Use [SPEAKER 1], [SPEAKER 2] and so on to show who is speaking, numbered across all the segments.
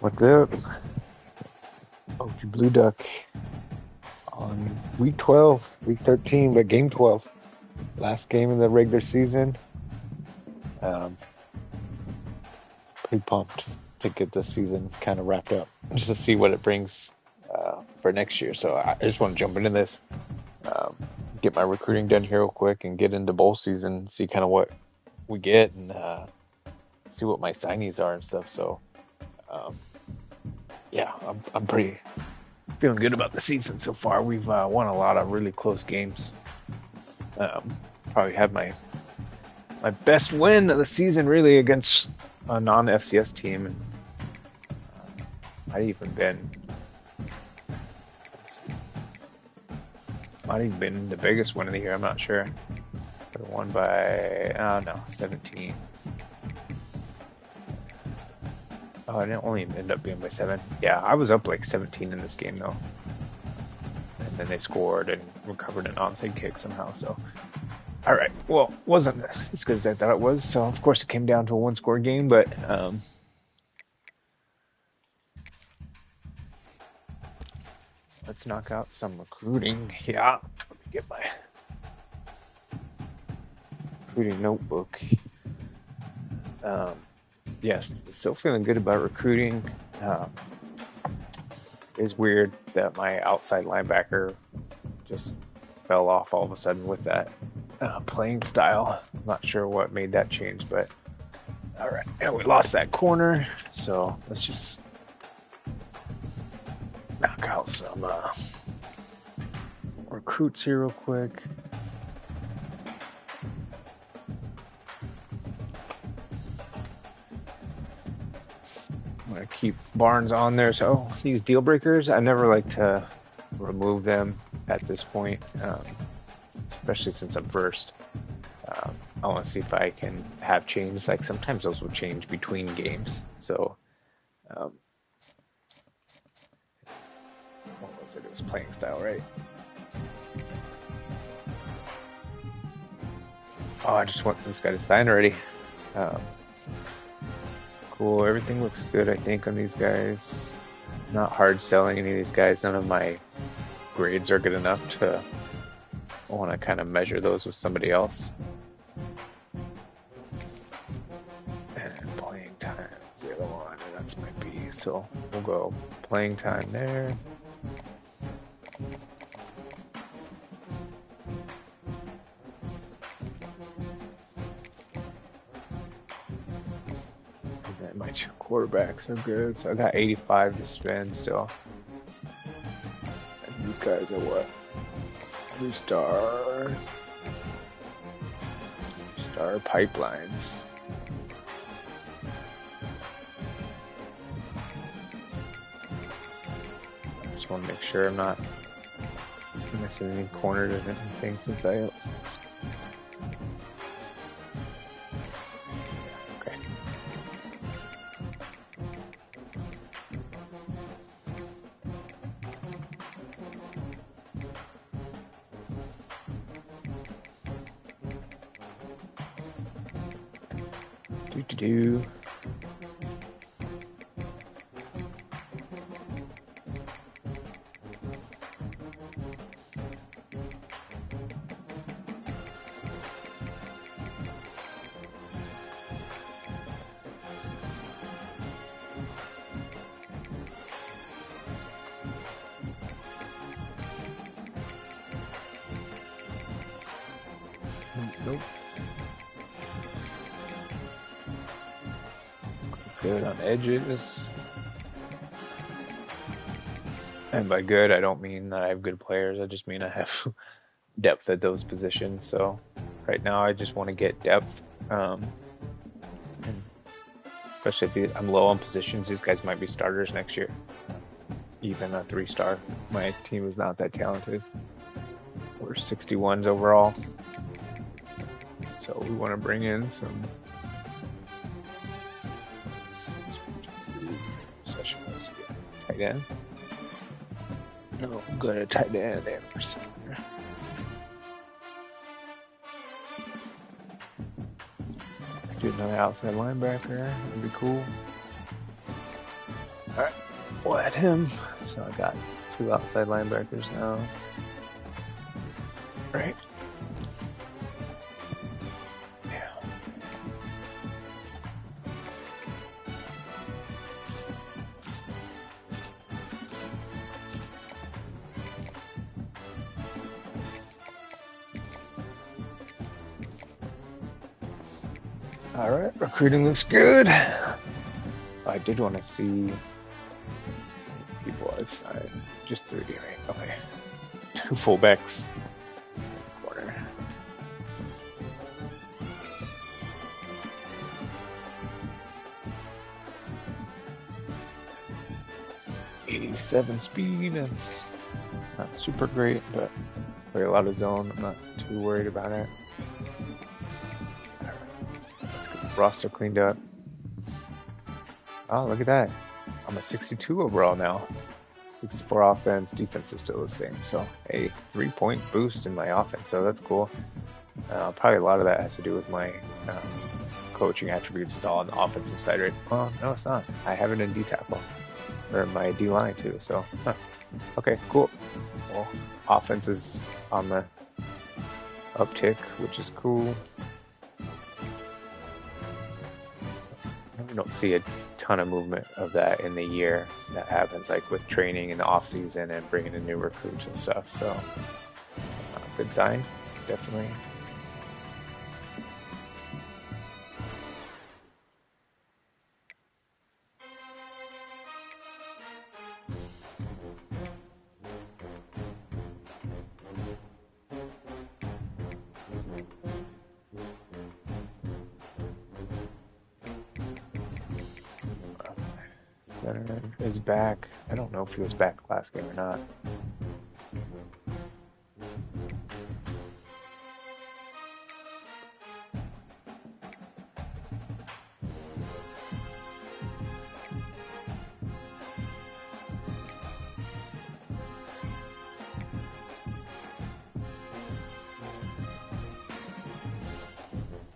[SPEAKER 1] What's up? OG Blue Duck on week 12, week 13, but game 12. Last game of the regular season. Um, Pretty pumped to get this season kind of wrapped up, just to see what it brings for next year. So I just want to jump into this, um, get my recruiting done here real quick, and get into bowl season, see kind of what we get, and see what my signees are and stuff. So um, yeah, I'm pretty feeling good about the season so far. We've won a lot of really close games. Probably had my best win of the season really against a non-FCS team, and might even been the biggest win of the year. I'm not sure. So won by 17. Oh, I didn't only end up being by 7. Yeah, I was up like 17 in this game though, and then they scored and recovered an onside kick somehow. So all right, well, wasn't as good as I thought it was. So of course it came down to a one-score game, but let's knock out some recruiting. Yeah, let me get my recruiting notebook. Yes, still feeling good about recruiting. It's weird that my outside linebacker just fell off all of a sudden with that playing style. I'm not sure what made that change, but all right. Yeah, we lost that corner, so let's just knock out some recruits here real quick. I'm gonna keep Barnes on there. So these deal breakers, I never like to remove them at this point, especially since I'm first. I want to see if I can have change. Like sometimes those will change between games. So, what was it? It was playing style, right? Oh, I just want this guy to sign already. Cool. Everything looks good, I think, on these guys. Not hard selling any of these guys. None of my grades are good enough to want to kind of measure those with somebody else. And playing time is the other one, and that's my B. So we'll go playing time there. And then my two quarterbacks are good. So I got 85 to spend still. And these guys are what? 3-star pipelines. I just want to make sure I'm not missing any corners or anything since I. Okay. Do. Nope. Good on edges. And by good, I don't mean that I have good players. I just mean I have depth at those positions. So right now, I just want to get depth. And especially if I'm low on positions, these guys might be starters next year. Even a 3-star. My team is not that talented. We're 61s overall. So we want to bring in some sessions. Tight end. No, good at tight end and receiver. Do another outside linebacker. That'd be cool.
[SPEAKER 2] All right, we'll add him. So I got 2 outside linebackers now. Right. Yeah. All right, recruiting looks good. I did want to see people I've signed. Just 3, right? Okay. 2 fullbacks. Corner. '87 speed. That's not super great, but play a lot of zone. I'm not too worried about it. All right. Let's get the roster cleaned up. Oh, look at that. I'm a 62 overall now. 64 offense, defense is still the same. So a 3-point boost in my offense. So that's cool. Probably a lot of that has to do with my coaching attributes. Is all on the offensive side, right? Well, no, it's not. I have it in D tackle or my D line too. So, okay, cool. Well, offense is on the uptick, which is cool. I don't see a ton of movement of that in the year. That happens like with training in the off season and bringing in new recruits and stuff. So, good sign, definitely. Center is back. I don't know if he was back last game or not.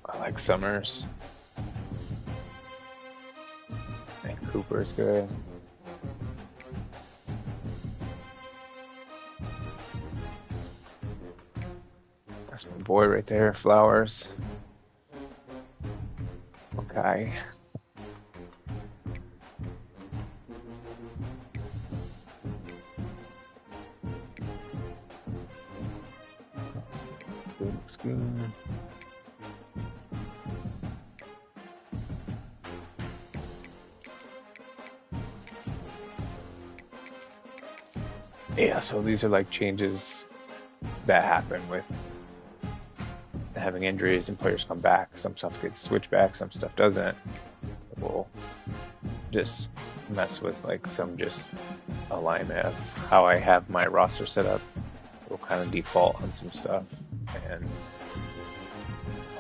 [SPEAKER 2] I like Summers. I think Cooper is good. That's my boy right there, Flowers. Okay. Looks good. Yeah, so these are like changes that happen with having injuries and players come back. Some stuff gets switched back, some stuff doesn't. We'll just mess with like some just alignment of how I have my roster set up. We'll kind of default on some stuff, and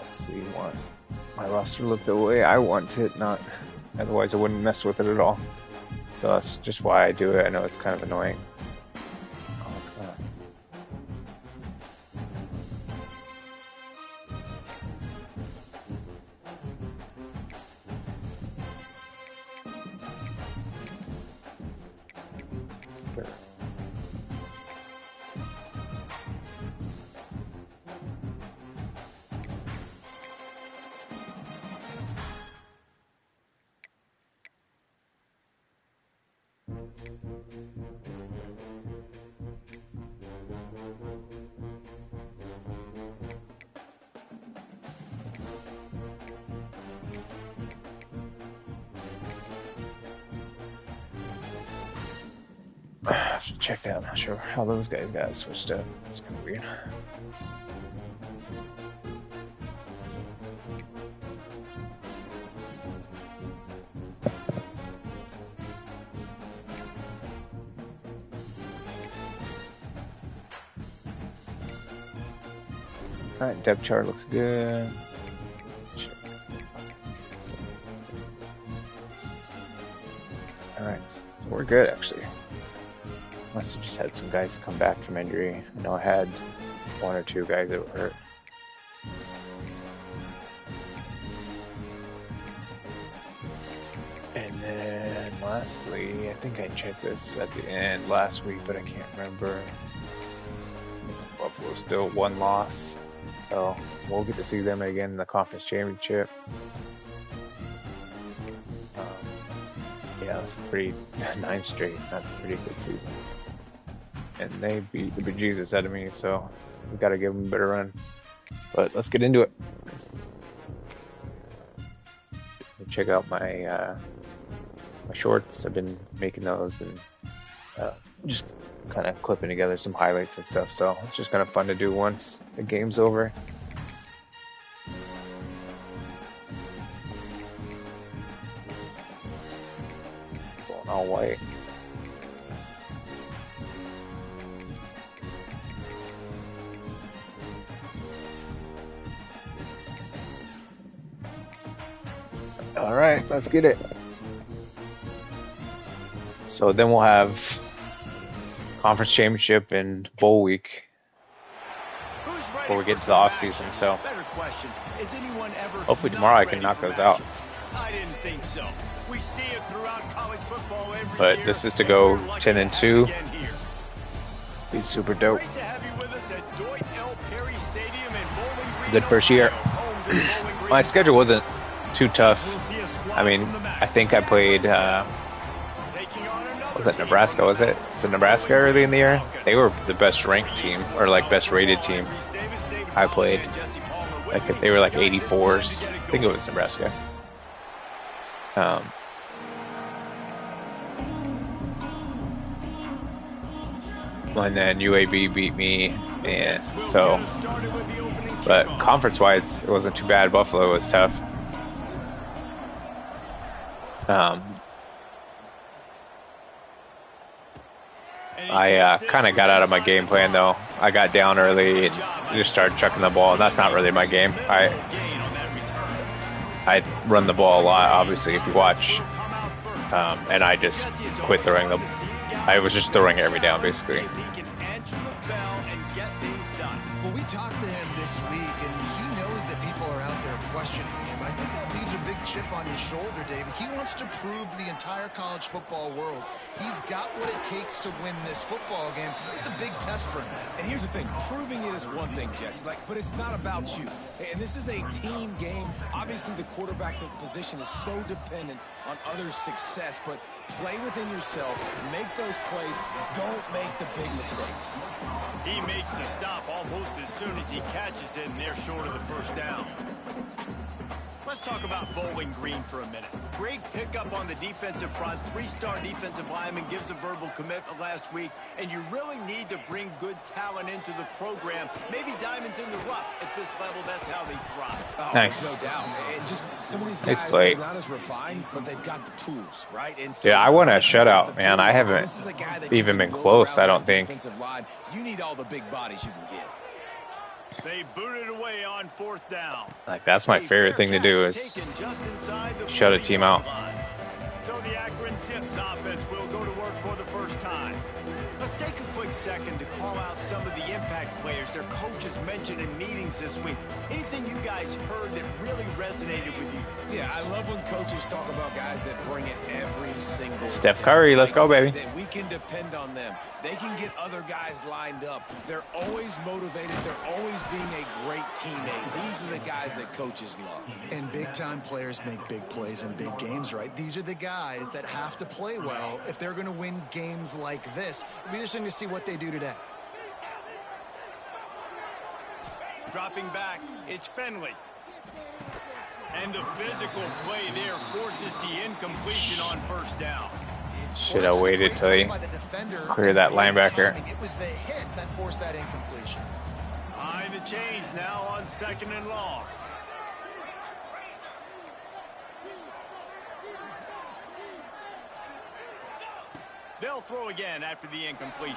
[SPEAKER 2] obviously want my roster to look the way I want it, not otherwise I wouldn't mess with it at all. So that's just why I do it. I know it's kind of annoying. Oh, what's going on? Sure. I have to check that. I'm not sure how those guys got switched up. It's kind of weird. Alright, depth chart looks good. Alright, so we're good actually. Must have just had some guys come back from injury. I know I had 1 or 2 guys that were hurt. And then lastly, I think I checked this at the end last week, but I can't remember. Buffalo still 1 loss, so we'll get to see them again in the conference championship. Yeah, that's a pretty 9 straight. That's a pretty good season. And they beat the bejesus out of me, so we got to give them a better run. But let's get into it. Check out my my shorts. I've been making those and just kind of clipping together some highlights and stuff. So it's just kind of fun to do once the game's over. Going all white. All right, let's get it. So then we'll have conference championship and bowl week before we get to the off season. So hopefully tomorrow I can knock those out.
[SPEAKER 3] I didn't think so. We see it throughout college football every
[SPEAKER 2] But
[SPEAKER 3] year.
[SPEAKER 2] this is to go 10-2. Be super dope. It's a good first year. My schedule wasn't too tough. I mean, I think I played, was it Nebraska, was it? Was it Nebraska early in the year? They were the best ranked team, or like best rated team I played. Like they were like 84s. I think it was Nebraska. And then UAB beat me, and so, but conference-wise, it wasn't too bad. Buffalo was tough. I kind of got out of my game plan though. I got down early and just started chucking the ball, and that's not really my game. I run the ball a lot, obviously, if you watch, and I just quit throwing them. I was just throwing it every down, basically.
[SPEAKER 4] Well, we talked to him this week, and he knows that people are out there questioning him. I think that leaves a big chip on his shoulder, David. He wants to prove to the entire college football world he's got what it takes to win this football game. It's a big test for him.
[SPEAKER 5] And here's the thing, proving it is one thing, Jesse, but it's not about you. And this is a team game. Obviously, the quarterback position is so dependent on others' success, but play within yourself, make those plays, don't make the big mistakes.
[SPEAKER 3] He makes the stop almost as soon as he catches it, and they're short of the first down. Let's talk about Bowling Green for a minute. Great pickup on the defensive front. 3-star defensive lineman gives a verbal commitment last week, and you really need to bring good talent into the program. Maybe diamonds in the rough at this level. That's how they thrive.
[SPEAKER 5] Oh,
[SPEAKER 2] Nice.
[SPEAKER 5] No doubt. And just some of these
[SPEAKER 2] Nice
[SPEAKER 5] guys,
[SPEAKER 2] play.
[SPEAKER 5] they're not as refined, but they've got the tools, right? And so
[SPEAKER 2] Yeah, I want a
[SPEAKER 5] he's got
[SPEAKER 2] shutout,
[SPEAKER 5] the
[SPEAKER 2] man.
[SPEAKER 5] tools.
[SPEAKER 2] I haven't
[SPEAKER 5] This is a guy that you
[SPEAKER 2] even
[SPEAKER 5] can
[SPEAKER 2] been
[SPEAKER 5] build
[SPEAKER 2] close,
[SPEAKER 5] around
[SPEAKER 2] I don't
[SPEAKER 5] that
[SPEAKER 2] think.
[SPEAKER 5] defensive line. You need all the big bodies you can get.
[SPEAKER 3] They booted away on 4th down.
[SPEAKER 2] Like, that's my favorite thing to do is shut a team out.
[SPEAKER 3] So the Akron Zips offense will go to work for the first time. Let's take a quick second to call out some of the impact players their coaches mentioned in meetings this week. Anything you guys heard that really resonated with you?
[SPEAKER 5] Yeah, I love when coaches talk about guys that bring it every single
[SPEAKER 2] Steph
[SPEAKER 5] day.
[SPEAKER 2] Curry, let's go, baby.
[SPEAKER 5] That we can depend on them. They can get other guys lined up. They're always motivated. They're always being a great teammate. These are the guys that coaches love.
[SPEAKER 4] And big-time players make big plays in big games, right? These are the guys that have to play well if they're going to win games like this. It'll be interesting to see what they do today.
[SPEAKER 3] Dropping back, it's Fenley. And the physical play there forces the incompletion on 1st down.
[SPEAKER 2] Should have waited till he cleared that linebacker.
[SPEAKER 4] It was the hit that forced that incompletion.
[SPEAKER 3] Behind the chains now on 2nd and long. They'll throw again after the incompletion.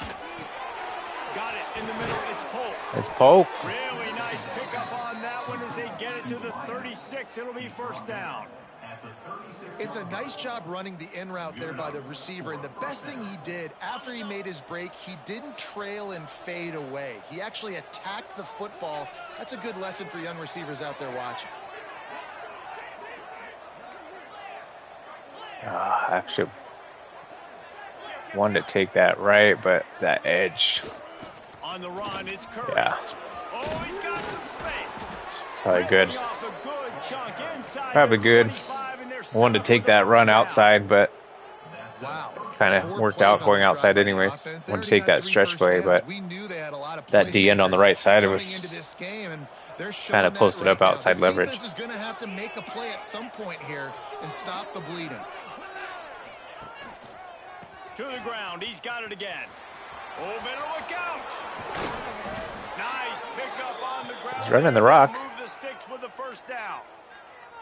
[SPEAKER 3] Got it in the middle. It's Polk.
[SPEAKER 2] It's Polk.
[SPEAKER 3] Really nice pickup on that one as they get it to the 36. It'll be 1st down.
[SPEAKER 4] It's a nice job running the in route there by the receiver, and the best thing he did after he made his break, he didn't trail and fade away. He actually attacked the football. That's a good lesson for young receivers out there watching.
[SPEAKER 2] wanted to take that right, but that edge.
[SPEAKER 3] On the run, it's Curry.
[SPEAKER 2] Yeah.
[SPEAKER 3] Oh, he's got some space.
[SPEAKER 2] Probably good.
[SPEAKER 3] Ripping off a good chunk inside
[SPEAKER 2] Probably
[SPEAKER 3] the
[SPEAKER 2] good.
[SPEAKER 3] 25, and they're
[SPEAKER 2] I wanted to
[SPEAKER 3] set up
[SPEAKER 2] take
[SPEAKER 3] for the
[SPEAKER 2] that run
[SPEAKER 3] first down.
[SPEAKER 2] outside, but
[SPEAKER 4] Wow.
[SPEAKER 2] kind of
[SPEAKER 4] 4
[SPEAKER 2] worked
[SPEAKER 4] plays
[SPEAKER 2] out
[SPEAKER 4] on
[SPEAKER 2] going
[SPEAKER 4] this
[SPEAKER 2] outside
[SPEAKER 4] drive by the
[SPEAKER 2] anyways.
[SPEAKER 4] offense. They
[SPEAKER 2] Wanted to
[SPEAKER 4] already
[SPEAKER 2] take
[SPEAKER 4] had
[SPEAKER 2] that
[SPEAKER 4] 3
[SPEAKER 2] stretch
[SPEAKER 4] first
[SPEAKER 2] play,
[SPEAKER 4] downs.
[SPEAKER 2] but
[SPEAKER 4] We knew they had a lot of
[SPEAKER 2] that D end on the
[SPEAKER 4] playmakers
[SPEAKER 2] right side, it
[SPEAKER 4] coming
[SPEAKER 2] was
[SPEAKER 4] into this game, and they're
[SPEAKER 2] kind
[SPEAKER 4] showing
[SPEAKER 2] of
[SPEAKER 4] that
[SPEAKER 2] posted
[SPEAKER 4] right
[SPEAKER 2] up
[SPEAKER 4] now.
[SPEAKER 2] outside
[SPEAKER 4] This
[SPEAKER 2] leverage.
[SPEAKER 4] defense is going to have to make a play at some point here and stop the bleeding.
[SPEAKER 3] To the ground. He's got it again. Oh, better look out. Nice pickup on the ground.
[SPEAKER 2] He's running the rock.
[SPEAKER 3] Move the sticks with the first down.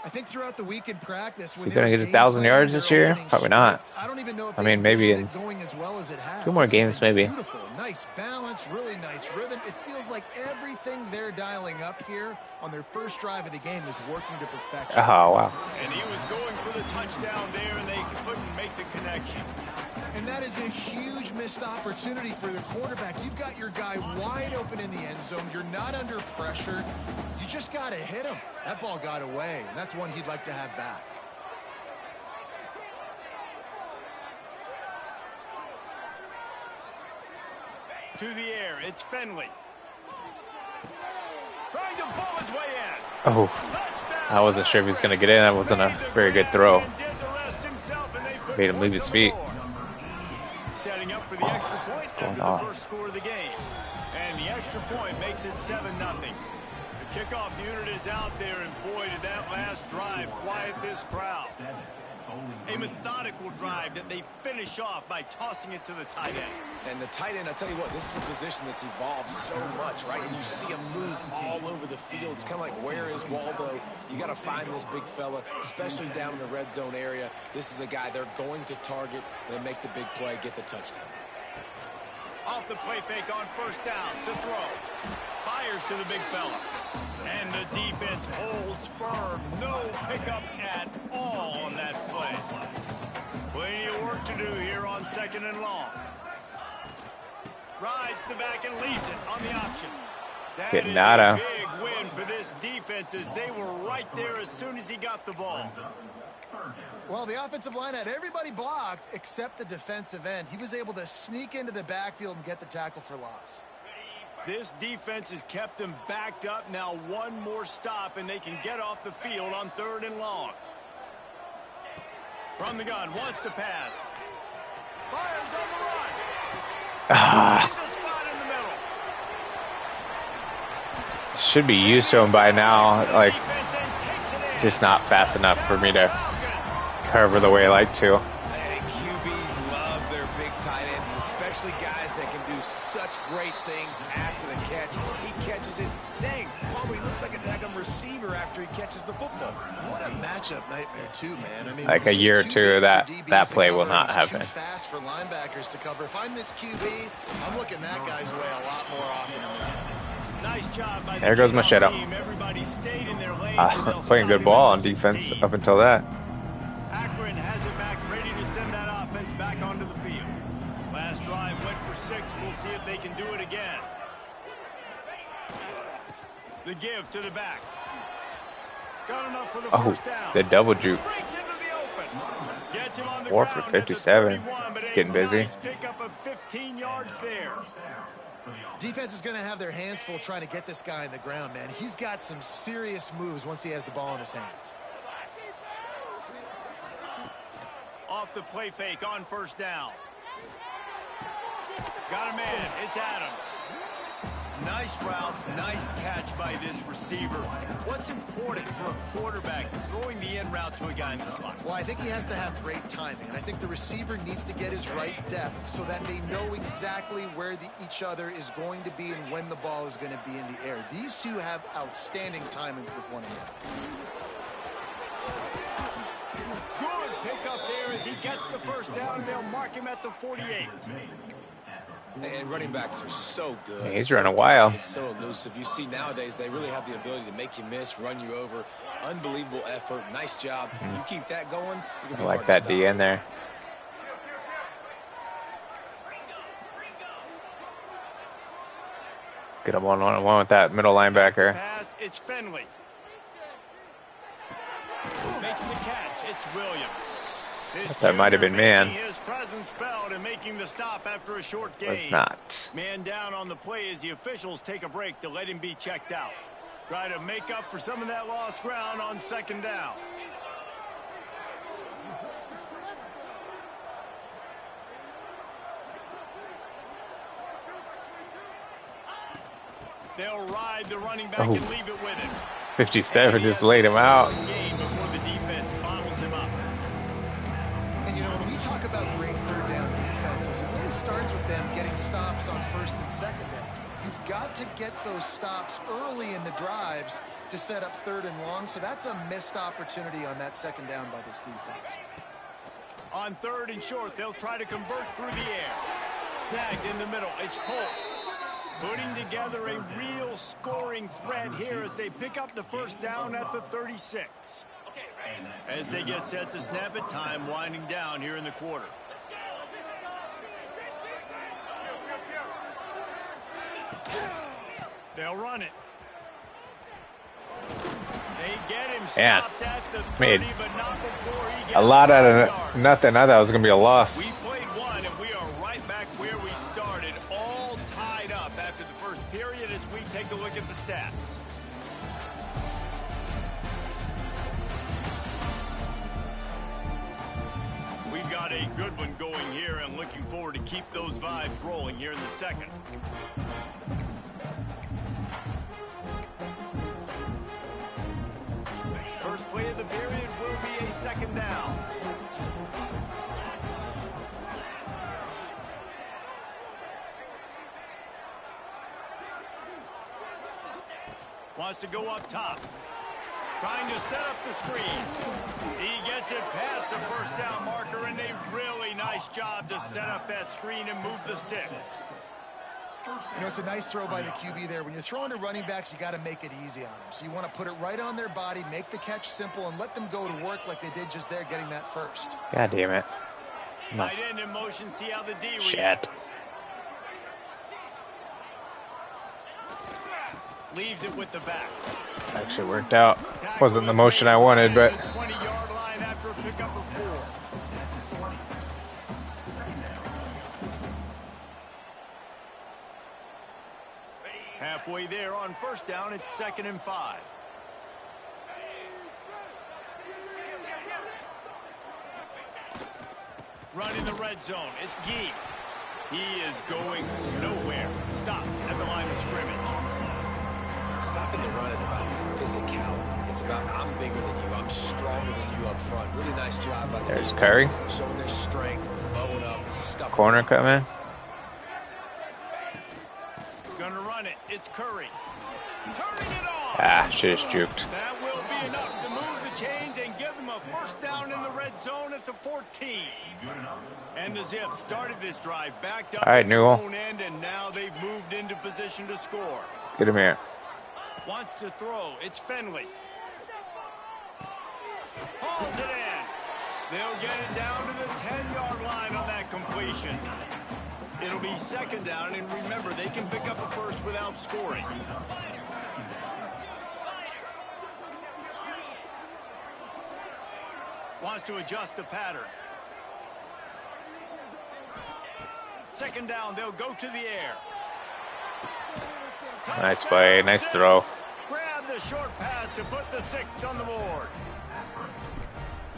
[SPEAKER 4] I think throughout the week in practice,
[SPEAKER 2] Is he going to get 1,000 yards this year? Probably not.
[SPEAKER 4] I don't even know if
[SPEAKER 2] I mean, maybe in
[SPEAKER 4] going as well as it has.
[SPEAKER 2] 2 more
[SPEAKER 4] This has
[SPEAKER 2] games,
[SPEAKER 4] been
[SPEAKER 2] maybe.
[SPEAKER 4] Beautiful, nice balance, really nice rhythm. It feels like everything they're dialing up here on their first drive of the game is working to perfection.
[SPEAKER 2] Oh, wow.
[SPEAKER 3] And he was going for the touchdown there, and they couldn't make the connection.
[SPEAKER 4] And that is a huge missed opportunity for the quarterback. You've got your guy wide open in the end zone. You're not under pressure. You just got to hit him. That ball got away, and that's one he'd like to have back.
[SPEAKER 3] To the air, it's Finley. Trying to pull his way in.
[SPEAKER 2] Oh,
[SPEAKER 3] Touchdown.
[SPEAKER 2] I wasn't sure if he was going to get in. That wasn't a very good throw.
[SPEAKER 3] And did the rest himself, and they put
[SPEAKER 2] Made him leave his
[SPEAKER 3] points on the
[SPEAKER 2] feet.
[SPEAKER 3] board. Setting up for the extra point
[SPEAKER 2] going
[SPEAKER 3] after
[SPEAKER 2] on?
[SPEAKER 3] the first score of the game. And the extra point makes it 7-0. The kickoff unit is out there, and boy, did that last drive quiet this crowd. A methodical drive that they finish off by tossing it to the tight end.
[SPEAKER 5] And the tight end, I tell you what, this is a position that's evolved so much, right? And you see him move all over the field. It's kind of like, where is Waldo? You got to find this big fella, especially down in the red zone area. This is the guy they're going to target and make the big play, get the touchdown.
[SPEAKER 3] Off the play fake on first down to throw. Fires to the big fella. And the defense holds firm. No pickup at all on that play. Plenty of work to do here on 2nd and long. Rides the back and leaves it on the option. That
[SPEAKER 2] Get
[SPEAKER 3] is
[SPEAKER 2] nada.
[SPEAKER 3] a big win for this defense as they were right there as soon as he got the ball.
[SPEAKER 4] Well, the offensive line had everybody blocked except the defensive end. He was able to sneak into the backfield and get the tackle for loss.
[SPEAKER 3] This defense has kept them backed up. Now one more stop, and they can get off the field on 3rd and long. From the gun, wants to pass. Fires on the run. Finds a spot in the middle.
[SPEAKER 2] Should be used to him by now. Like,
[SPEAKER 3] Defense and takes it in.
[SPEAKER 2] it's just not fast enough for me to cover the way I like to.
[SPEAKER 5] And QBs love their big tight ends, and especially guys that can do such great things after the catch. He catches it. Dang, probably looks like a daggum receiver after he catches the football.
[SPEAKER 4] What a matchup nightmare, too, man. I mean,
[SPEAKER 2] Like a
[SPEAKER 4] he's
[SPEAKER 2] year or
[SPEAKER 4] too
[SPEAKER 2] two,
[SPEAKER 4] big for
[SPEAKER 2] that
[SPEAKER 4] DBs to
[SPEAKER 2] play will
[SPEAKER 4] cover.
[SPEAKER 2] not
[SPEAKER 4] He's
[SPEAKER 2] happen.
[SPEAKER 4] too fast for linebackers to cover. If I'm this QB, I'm looking that guy's way a lot more often in this one.
[SPEAKER 3] Nice job by the
[SPEAKER 2] There goes
[SPEAKER 3] kickoff
[SPEAKER 2] Machado.
[SPEAKER 3] team. Everybody stayed in their lane, and they'll
[SPEAKER 2] Playing
[SPEAKER 3] stop
[SPEAKER 2] good
[SPEAKER 3] him
[SPEAKER 2] ball
[SPEAKER 3] at
[SPEAKER 2] on
[SPEAKER 3] the
[SPEAKER 2] defense
[SPEAKER 3] 16.
[SPEAKER 2] up until that.
[SPEAKER 3] Akron has it back, ready to send that offense back onto the field. Last drive went for 6. We'll see if they can do it again. The give to the back. Got enough for the
[SPEAKER 2] Oh,
[SPEAKER 3] first down.
[SPEAKER 2] the double juke.
[SPEAKER 3] Breaks into the open. Gets him on the
[SPEAKER 2] 4 for
[SPEAKER 3] ground at the
[SPEAKER 2] 57.
[SPEAKER 3] 31, but
[SPEAKER 2] It's
[SPEAKER 3] a
[SPEAKER 2] getting busy.
[SPEAKER 3] nice pickup of 15 yards there.
[SPEAKER 4] Defense is going to have their hands full trying to get this guy on the ground, man. He's got some serious moves once he has the ball in his hands.
[SPEAKER 3] Off the play fake on first down. Got a man. It's Adams. Nice route, nice catch by this receiver. What's important for a quarterback throwing the in route to a guy in the slot?
[SPEAKER 4] Well, I think he has to have great timing, and I think the receiver needs to get his right depth so that they know exactly where each other is going to be and when the ball is going to be in the air. These two have outstanding timing with one another.
[SPEAKER 3] Good pickup there as he gets the first down, and they'll mark him at the 48.
[SPEAKER 5] And running backs are so good.
[SPEAKER 2] Yeah, he's
[SPEAKER 5] so
[SPEAKER 2] running wild.
[SPEAKER 5] It's so elusive. You see nowadays they really have the ability to make you miss, run you over. Unbelievable effort. Nice job. You keep that going. You're gonna be
[SPEAKER 2] I like
[SPEAKER 5] hard
[SPEAKER 2] that
[SPEAKER 5] to
[SPEAKER 2] D
[SPEAKER 5] stop.
[SPEAKER 2] in there. Get him one-on-one with that middle linebacker.
[SPEAKER 3] Pass, it's Finley. Makes the catch, it's Williams.
[SPEAKER 2] That might have been man.
[SPEAKER 3] His presence felt and making the stop after a short gain.
[SPEAKER 2] Was not.
[SPEAKER 3] Man down on the play as the officials take a break to let him be checked out. Try to make up for some of that lost ground on second down. They'll ride the running back and leave it with him.
[SPEAKER 2] 57 just laid him out.
[SPEAKER 3] Before the defense bottles him up.
[SPEAKER 4] And you know, when we talk about great third down defenses, it really starts with them getting stops on first and second down. You've got to get those stops early in the drives to set up third and long, so that's a missed opportunity on that second down by this defense.
[SPEAKER 3] On third and short, they'll try to convert through the air. Snagged in the middle, it's Polk. Putting together a real scoring threat here as they pick up the first down at the 36. As they get set to snap it, time winding down here in the quarter. They'll run it. They get him stopped at the 30, but not before he gets
[SPEAKER 2] a lot out of
[SPEAKER 3] yards.
[SPEAKER 2] nothing. I thought it was going to be a loss.
[SPEAKER 3] We played one, and we are right back where we started, all tied up after the first period as we take a look at the stats. We've got a good one going here, and looking forward to keep those vibes rolling here in the second. First play of the period will be a second down. Wants to go up top. Trying to set up the screen. He gets it past the first down marker, and a really nice job to set up that screen and move the sticks.
[SPEAKER 4] You know, it's a nice throw by the QB there. When you're throwing to running backs, you got to make it easy on them. So you want to put it right on their body, make the catch simple, and let them go to work like they did just there, getting that first.
[SPEAKER 2] God damn it.
[SPEAKER 3] Tight end in motion, see how the D
[SPEAKER 2] Shit.
[SPEAKER 3] reacts. Leaves it with the back.
[SPEAKER 2] Actually worked out. Wasn't the motion I wanted, but
[SPEAKER 3] 20-yard line after a pickup of 4. Halfway there on first down, it's 2nd and 5. Running the red zone, it's Gee. He is going nowhere. Stop at the line of scrimmage.
[SPEAKER 5] Stopping the run is about physicality. It's about I'm bigger than you, I'm stronger than you up front. Really nice job by the
[SPEAKER 2] there's
[SPEAKER 5] defense,
[SPEAKER 2] Curry.
[SPEAKER 5] showing their strength, bowing up, stuff.
[SPEAKER 2] Corner coming.
[SPEAKER 3] Gonna run it. It's Curry. Turning it on.
[SPEAKER 2] Ah, shit is juked.
[SPEAKER 3] That will be enough to move the chains and give them a first down in the red zone at the 14. And the Zips started this drive backed up
[SPEAKER 2] All right,
[SPEAKER 3] at their
[SPEAKER 2] Newell.
[SPEAKER 3] own end, and now they've moved into position to score.
[SPEAKER 2] Get him here.
[SPEAKER 3] Wants to throw. It's Finley. Hauls it in. They'll get it down to the 10-yard line on that completion. It'll be 2nd down, and remember, they can pick up a first without scoring. Wants to adjust the pattern. 2nd down, they'll go to the air.
[SPEAKER 2] Nice play, nice throw.
[SPEAKER 3] Grab the short pass to put the 6 on the board.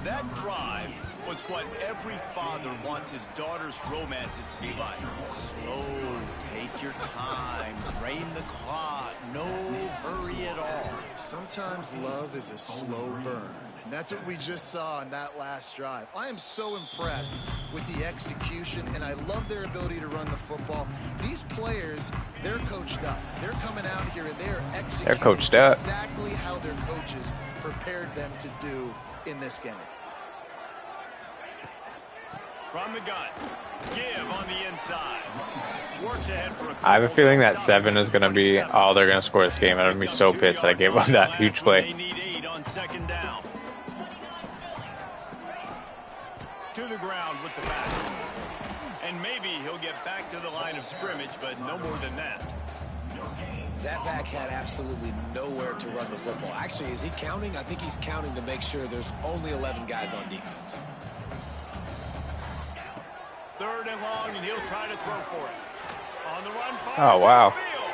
[SPEAKER 3] That drive was what every father wants his daughter's romances to be like. Slow, take your time, drain the clock, no hurry at all.
[SPEAKER 4] Sometimes love is a slow burn. And that's what we just saw in that last drive. I am so impressed with the execution, and I love their ability to run the football. These players, they're coached up. They're coming out here and they're executing
[SPEAKER 2] They're coached up.
[SPEAKER 4] exactly how their coaches prepared them to do in this game.
[SPEAKER 3] From the gun, give on the inside. Works ahead for a
[SPEAKER 2] I have a feeling that 7 is going to be all they're going to score this game. I'm going to be so pissed that I gave up that huge
[SPEAKER 3] They
[SPEAKER 2] play.
[SPEAKER 3] need 8 on 2nd down. To the ground with the back. And maybe he'll get back to the line of scrimmage, but no more than that.
[SPEAKER 5] That back had absolutely nowhere to run the football. Actually, is he counting? I think he's counting to make sure there's only 11 guys on defense.
[SPEAKER 3] long, and he'll try to throw for it. On the run,
[SPEAKER 2] Oh, wow.
[SPEAKER 3] Field.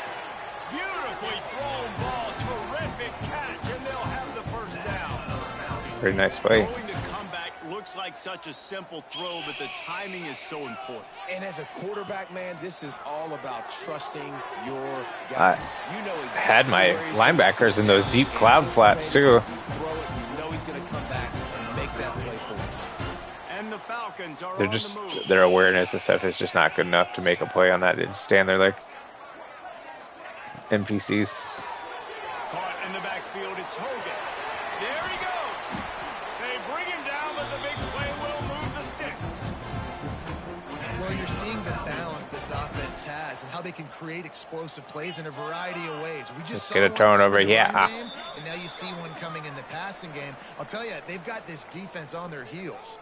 [SPEAKER 3] Beautifully thrown ball. Terrific catch, and they'll have the first down.
[SPEAKER 2] Pretty nice play.
[SPEAKER 3] Throwing the comeback looks like such a simple throw, but the timing is so important.
[SPEAKER 5] And as a quarterback, man, this is all about trusting your guy. You know exactly
[SPEAKER 2] Had my
[SPEAKER 5] where he's
[SPEAKER 2] linebackers
[SPEAKER 5] gonna
[SPEAKER 2] in those deep cloud flats too.
[SPEAKER 5] He's throw it, you know he's going to come back and make that play for you.
[SPEAKER 3] And the Falcons are
[SPEAKER 2] They're
[SPEAKER 3] on
[SPEAKER 2] just
[SPEAKER 3] the move.
[SPEAKER 2] their awareness and stuff is just not good enough to make a play on that. They just stand there like NPCs.
[SPEAKER 3] Caught in the backfield, it's Hogan. There he goes. They bring him down, but the big play will move the sticks.
[SPEAKER 4] Well, you're seeing the balance this offense has and how they can create explosive plays in a variety of ways. We just
[SPEAKER 2] Let's
[SPEAKER 4] saw
[SPEAKER 2] get a
[SPEAKER 4] one
[SPEAKER 2] turnover,
[SPEAKER 4] coming in the
[SPEAKER 2] yeah.
[SPEAKER 4] run game, and now you see one coming in the passing game. I'll tell you, they've got this defense on their heels.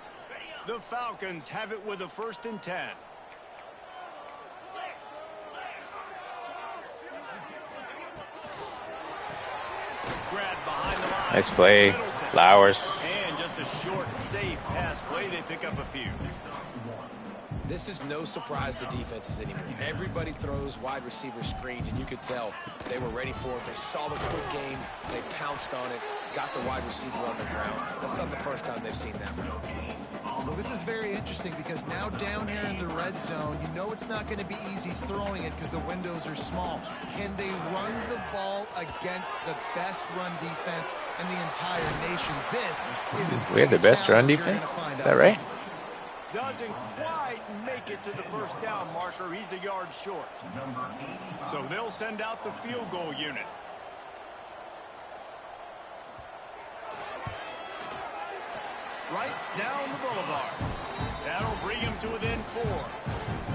[SPEAKER 3] The Falcons have it with a 1st and 10. Grabbed behind the line.
[SPEAKER 2] Nice play,
[SPEAKER 3] Middleton.
[SPEAKER 2] Flowers.
[SPEAKER 3] And just a short, safe pass play. They pick up a few.
[SPEAKER 5] This is no surprise to defenses anymore. Everybody throws wide receiver screens, and you could tell they were ready for it. They saw the quick game. They pounced on it, got the wide receiver on the ground. That's not the first time they've seen that one.
[SPEAKER 4] Well, this is very interesting because now down here in the red zone, you know it's not going to be easy throwing it because the windows are small. Can they run the ball against the best run defense in the entire nation? This is as
[SPEAKER 2] We have the
[SPEAKER 4] big a
[SPEAKER 2] best run
[SPEAKER 4] challenge you're gonna
[SPEAKER 2] defense?
[SPEAKER 4] find
[SPEAKER 2] Is that right?
[SPEAKER 4] offensively.
[SPEAKER 3] Doesn't quite make it to the 1st down marker. He's a yard short. So they'll send out the field goal unit. Right down the boulevard. That'll bring him to within 4.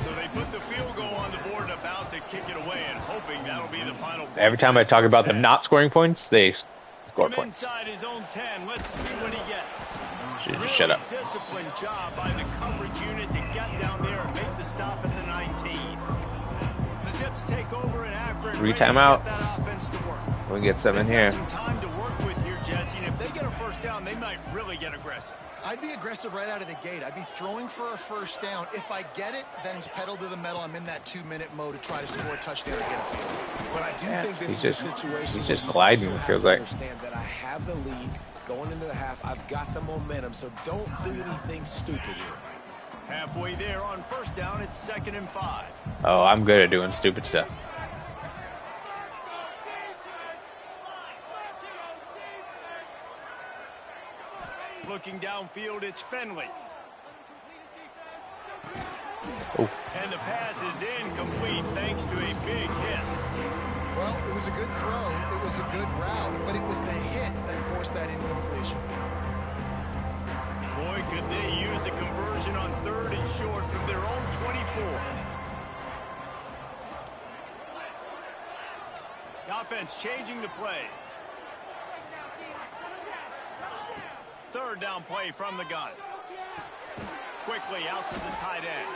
[SPEAKER 3] So they put the field goal on the board, about to kick it away, and hoping that'll be the final point.
[SPEAKER 2] Every time I talk about them not scoring points, they score
[SPEAKER 3] From
[SPEAKER 2] points.
[SPEAKER 3] inside his own 10, let's see what he gets.
[SPEAKER 2] Just shut up.
[SPEAKER 3] Disciplined job by the coverage unit to get down there and make the stop at the 19. The Zips take over and after it,
[SPEAKER 2] 3
[SPEAKER 3] ready to get
[SPEAKER 2] timeouts.
[SPEAKER 3] that offense to work.
[SPEAKER 2] We can get 7
[SPEAKER 3] They've got
[SPEAKER 2] here.
[SPEAKER 3] some time to work with here, Jesse, and if they get a 1st down, they might really get aggressive.
[SPEAKER 4] I'd be aggressive right out of the gate. I'd be throwing for a 1st down. If I get it, then it's pedal to the metal. I'm in that 2-minute mode to try to score a touchdown and get a field.
[SPEAKER 5] But I do think this
[SPEAKER 2] He's
[SPEAKER 5] is
[SPEAKER 2] just-
[SPEAKER 5] a situation
[SPEAKER 2] he's
[SPEAKER 5] where
[SPEAKER 2] just
[SPEAKER 5] you
[SPEAKER 2] gliding,
[SPEAKER 5] also
[SPEAKER 2] it
[SPEAKER 5] have
[SPEAKER 2] feels
[SPEAKER 5] to
[SPEAKER 2] like.
[SPEAKER 5] understand that I have the lead going into the half. I've got the momentum, so don't do anything stupid here.
[SPEAKER 3] Halfway there on 1st down, it's 2nd and 5.
[SPEAKER 2] Oh, I'm good at doing stupid stuff.
[SPEAKER 3] Looking downfield, it's Finley.
[SPEAKER 2] Oh.
[SPEAKER 3] And the pass is incomplete thanks to a big hit.
[SPEAKER 4] Well, it was a good throw. It was a good route, but it was the hit that forced that incompletion.
[SPEAKER 3] Boy, could they use a conversion on 3rd and short from their own 24. The offense changing the play. 3rd down play from the gun. Quickly out to the tight end.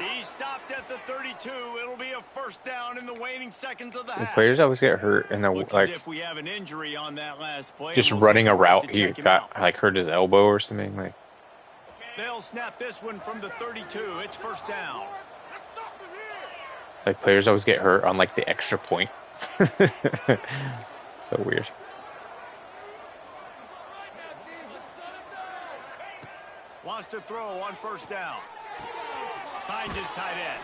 [SPEAKER 3] He stopped at the 32. It'll be a 1st down in the waning seconds of the
[SPEAKER 2] The
[SPEAKER 3] half.
[SPEAKER 2] players always get hurt and they're
[SPEAKER 3] Looks as
[SPEAKER 2] like
[SPEAKER 3] if we have an injury on that last play.
[SPEAKER 2] just
[SPEAKER 3] We'll
[SPEAKER 2] running
[SPEAKER 3] take
[SPEAKER 2] a
[SPEAKER 3] break
[SPEAKER 2] route.
[SPEAKER 3] to
[SPEAKER 2] He
[SPEAKER 3] check him
[SPEAKER 2] got
[SPEAKER 3] out.
[SPEAKER 2] like hurt his elbow or something. Like
[SPEAKER 3] They'll snap this one from the 32. It's 1st down.
[SPEAKER 2] players always get hurt on like the extra point. So weird.
[SPEAKER 3] Wants to throw on 1st down. Finds his tight end.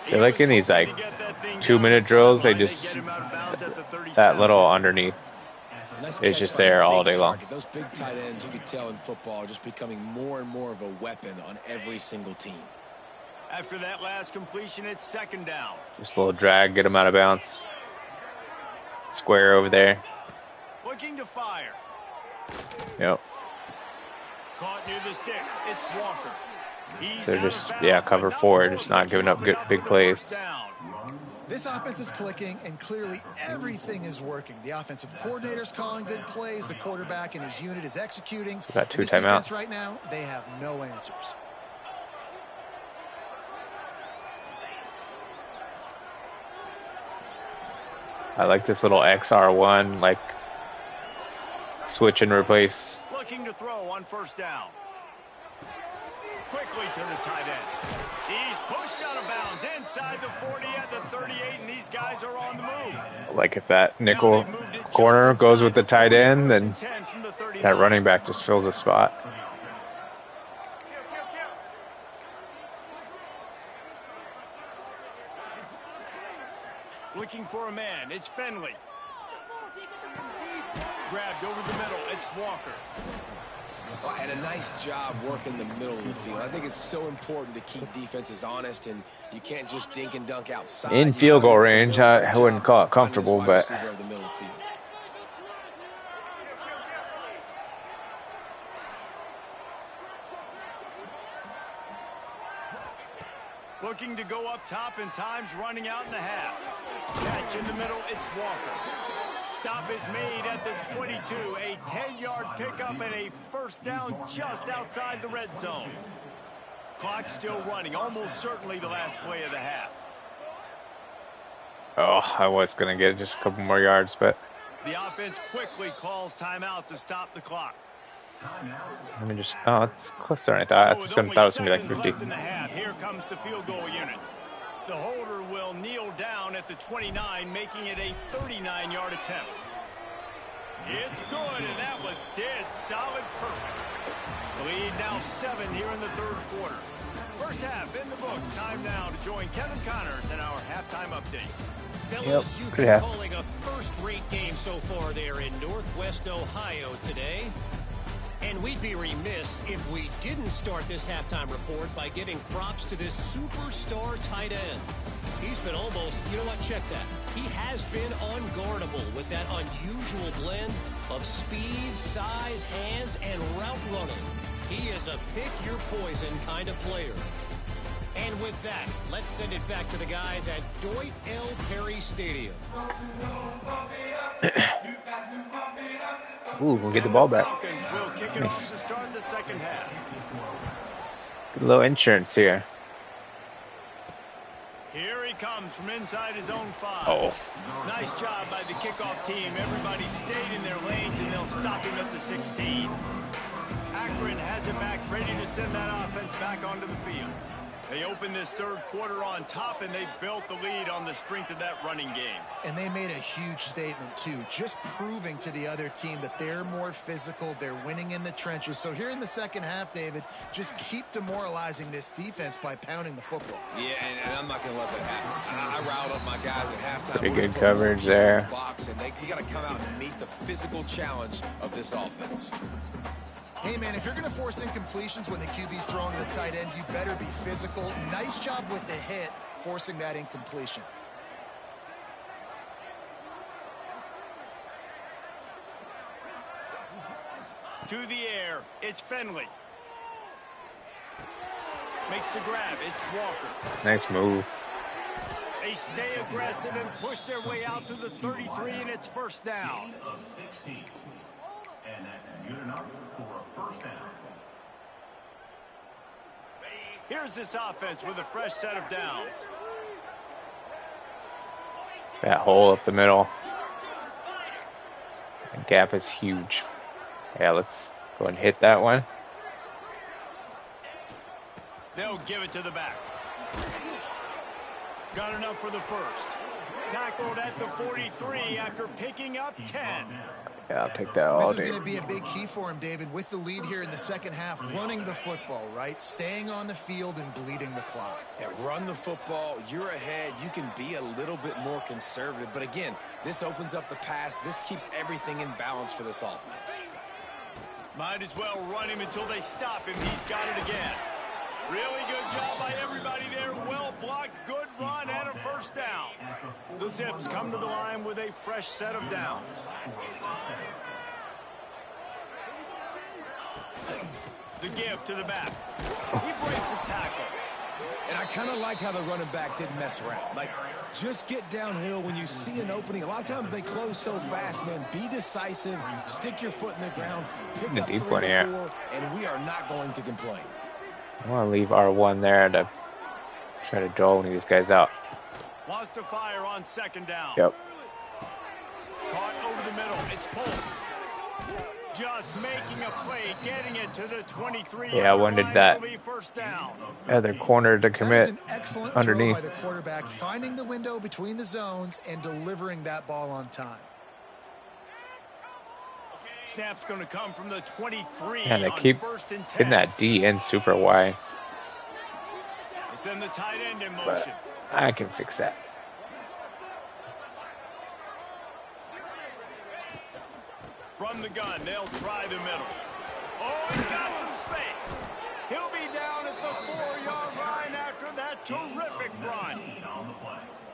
[SPEAKER 3] He
[SPEAKER 2] They're like
[SPEAKER 3] was
[SPEAKER 2] in these
[SPEAKER 3] hoping
[SPEAKER 2] like
[SPEAKER 3] to get that thing
[SPEAKER 2] 2-minute
[SPEAKER 3] down the
[SPEAKER 2] drills. They
[SPEAKER 3] sideline.
[SPEAKER 2] just
[SPEAKER 3] get him out of bounds at the 37.
[SPEAKER 2] that little underneath.
[SPEAKER 5] Nice
[SPEAKER 2] It's
[SPEAKER 5] catch
[SPEAKER 2] just
[SPEAKER 5] by the
[SPEAKER 2] there all
[SPEAKER 5] big
[SPEAKER 2] day long.
[SPEAKER 5] target. Those big tight ends, you could tell in football, are just becoming more and more of a weapon on every single team.
[SPEAKER 3] After that last completion, it's 2nd down.
[SPEAKER 2] Just a little drag, get him out of bounds. Square over there.
[SPEAKER 3] Looking to fire.
[SPEAKER 2] Yep.
[SPEAKER 3] Caught near the sticks. It's Walker. He's
[SPEAKER 2] So
[SPEAKER 3] out of
[SPEAKER 2] just
[SPEAKER 3] bounds,
[SPEAKER 2] cover
[SPEAKER 3] but
[SPEAKER 2] 4,
[SPEAKER 3] not
[SPEAKER 2] just not giving up good big
[SPEAKER 3] for the
[SPEAKER 2] plays.
[SPEAKER 3] 1st down.
[SPEAKER 4] This offense is clicking, and clearly everything is working. The offensive coordinator's calling good plays. The quarterback and his unit is executing.
[SPEAKER 2] So we got 2
[SPEAKER 4] This defense
[SPEAKER 2] timeouts.
[SPEAKER 4] right now, they have no answers.
[SPEAKER 2] I like this little XR1 like switch and replace.
[SPEAKER 3] Looking to throw on 1st down. quickly to the tight end. He's pushed out of bounds inside the 40 at the 38, and these guys are on the move.
[SPEAKER 2] Like if that nickel corner goes with the tight end, then that running back just fills a spot.
[SPEAKER 3] Looking for a man. It's Finley. Grabbed over the middle. It's Walker.
[SPEAKER 5] And a nice job working the middle of the field. I think it's so important to keep defenses honest, and you can't just dink and dunk outside.
[SPEAKER 2] In field goal range, I wouldn't call it comfortable, but
[SPEAKER 3] looking to go up top, and time's running out in the half. Catch in the middle, it's Walker. Stop is made at the 22. A 10-yard pickup and a first down just outside the red zone. Clock still running, almost certainly the last play of the half.
[SPEAKER 2] Oh, I was going to get just a couple more yards, but
[SPEAKER 3] The offense quickly calls timeout to stop the clock.
[SPEAKER 2] let me just, oh, it's closer than I thought. I thought it was going to be like 50.
[SPEAKER 3] Left in the half. Here comes the field goal unit. The holder will kneel down at the 29, making it a 39-yard attempt. It's good, and that was dead solid perfect. The lead now 7 here in the third quarter. First half in the books. Time now to join Kevin Connors in our halftime update.
[SPEAKER 6] Fellows, you've
[SPEAKER 2] good
[SPEAKER 6] been
[SPEAKER 2] half.
[SPEAKER 6] calling a first-rate game so far there in Northwest Ohio today. And we'd be remiss if we didn't start this halftime report by giving props to this superstar tight end. He's been almost, you know what, check that. He has been unguardable with that unusual blend of speed, size, hands, and route running. He is a pick-your-poison kind of player. And with that, let's send it back to the guys at Deutsch L. Perry Stadium.
[SPEAKER 2] Ooh, we'll get the ball back.
[SPEAKER 3] Falcons will kick it off to start the second half.
[SPEAKER 2] Good little insurance here.
[SPEAKER 3] Here he comes from inside his own 5.
[SPEAKER 2] Oh.
[SPEAKER 3] Nice job by the kickoff team. Everybody stayed in their lanes, and they'll stop him at the 16. Akron has it back, ready to send that offense back onto the field. They opened this third quarter on top, and they built the lead on the strength of that running game.
[SPEAKER 4] And they made a huge statement, too, just proving to the other team that they're more physical, they're winning in the trenches. So here in the second half, David, just keep demoralizing this defense by pounding the football.
[SPEAKER 5] Yeah, and I'm not going to let that happen. I riled up my guys at halftime.
[SPEAKER 2] Pretty good coverage there.
[SPEAKER 5] Box, and you got to come out and meet the physical challenge of this offense.
[SPEAKER 4] Hey, man, if you're going to force incompletions when the QB's throwing to the tight end, you better be physical. Nice job with the hit, forcing that incompletion.
[SPEAKER 3] To the air, it's Finley. Makes the grab, it's Walker.
[SPEAKER 2] Nice move.
[SPEAKER 3] They stay aggressive and push their way out to the 33, and it's first down.
[SPEAKER 7] And that's good enough for a first down.
[SPEAKER 3] Here's this offense with a fresh set of downs.
[SPEAKER 2] That hole up the middle. The gap is huge. Yeah, let's go and hit that one.
[SPEAKER 3] They'll give it to the back. Got enough for the first. Tackled at the 43 after picking up 10.
[SPEAKER 2] Yeah, I'll take that all
[SPEAKER 4] This is
[SPEAKER 2] day.
[SPEAKER 4] going to be a big key for him, David, with the lead here in the second half, running the football, right? Staying on the field and bleeding the clock.
[SPEAKER 5] Yeah, run the football. You're ahead. You can be a little bit more conservative. But again, this opens up the pass. This keeps everything in balance for this offense.
[SPEAKER 3] Might as well run him until they stop him. He's got it again. Really good job by everybody there. Well blocked, good run, and a first down. The Zips come to the line with a fresh set of downs. The give to the back. He breaks a tackle.
[SPEAKER 5] And I kind of like how the running back didn't mess around. Like, just get downhill when you see an opening. A lot of times they close so fast, man. Be decisive. Stick your foot in the ground. Pick up 3
[SPEAKER 2] deep
[SPEAKER 5] or
[SPEAKER 2] one here.
[SPEAKER 5] 4, and we are not going to complain.
[SPEAKER 2] I want to leave R1 there to try to draw one of these guys out.
[SPEAKER 3] Wants to fire on second down.
[SPEAKER 2] Yep.
[SPEAKER 3] Caught over the middle. It's pulled. Just making a play, getting it to the 23.
[SPEAKER 2] Yeah, I wanted that
[SPEAKER 3] First down.
[SPEAKER 2] other corner to
[SPEAKER 4] That is
[SPEAKER 2] commit
[SPEAKER 4] an excellent
[SPEAKER 2] underneath.
[SPEAKER 4] throw by the quarterback, finding the window between the zones and delivering that ball on time.
[SPEAKER 3] Snap's going to come from the 23.
[SPEAKER 2] And they
[SPEAKER 3] on
[SPEAKER 2] keep
[SPEAKER 3] first and 10.
[SPEAKER 2] getting that D in super wide.
[SPEAKER 3] They send the tight end in
[SPEAKER 2] But
[SPEAKER 3] motion.
[SPEAKER 2] I can fix that.
[SPEAKER 3] From the gun, they'll try the middle. Oh, he's got some space. He'll be down at the 4-yard line after that terrific run.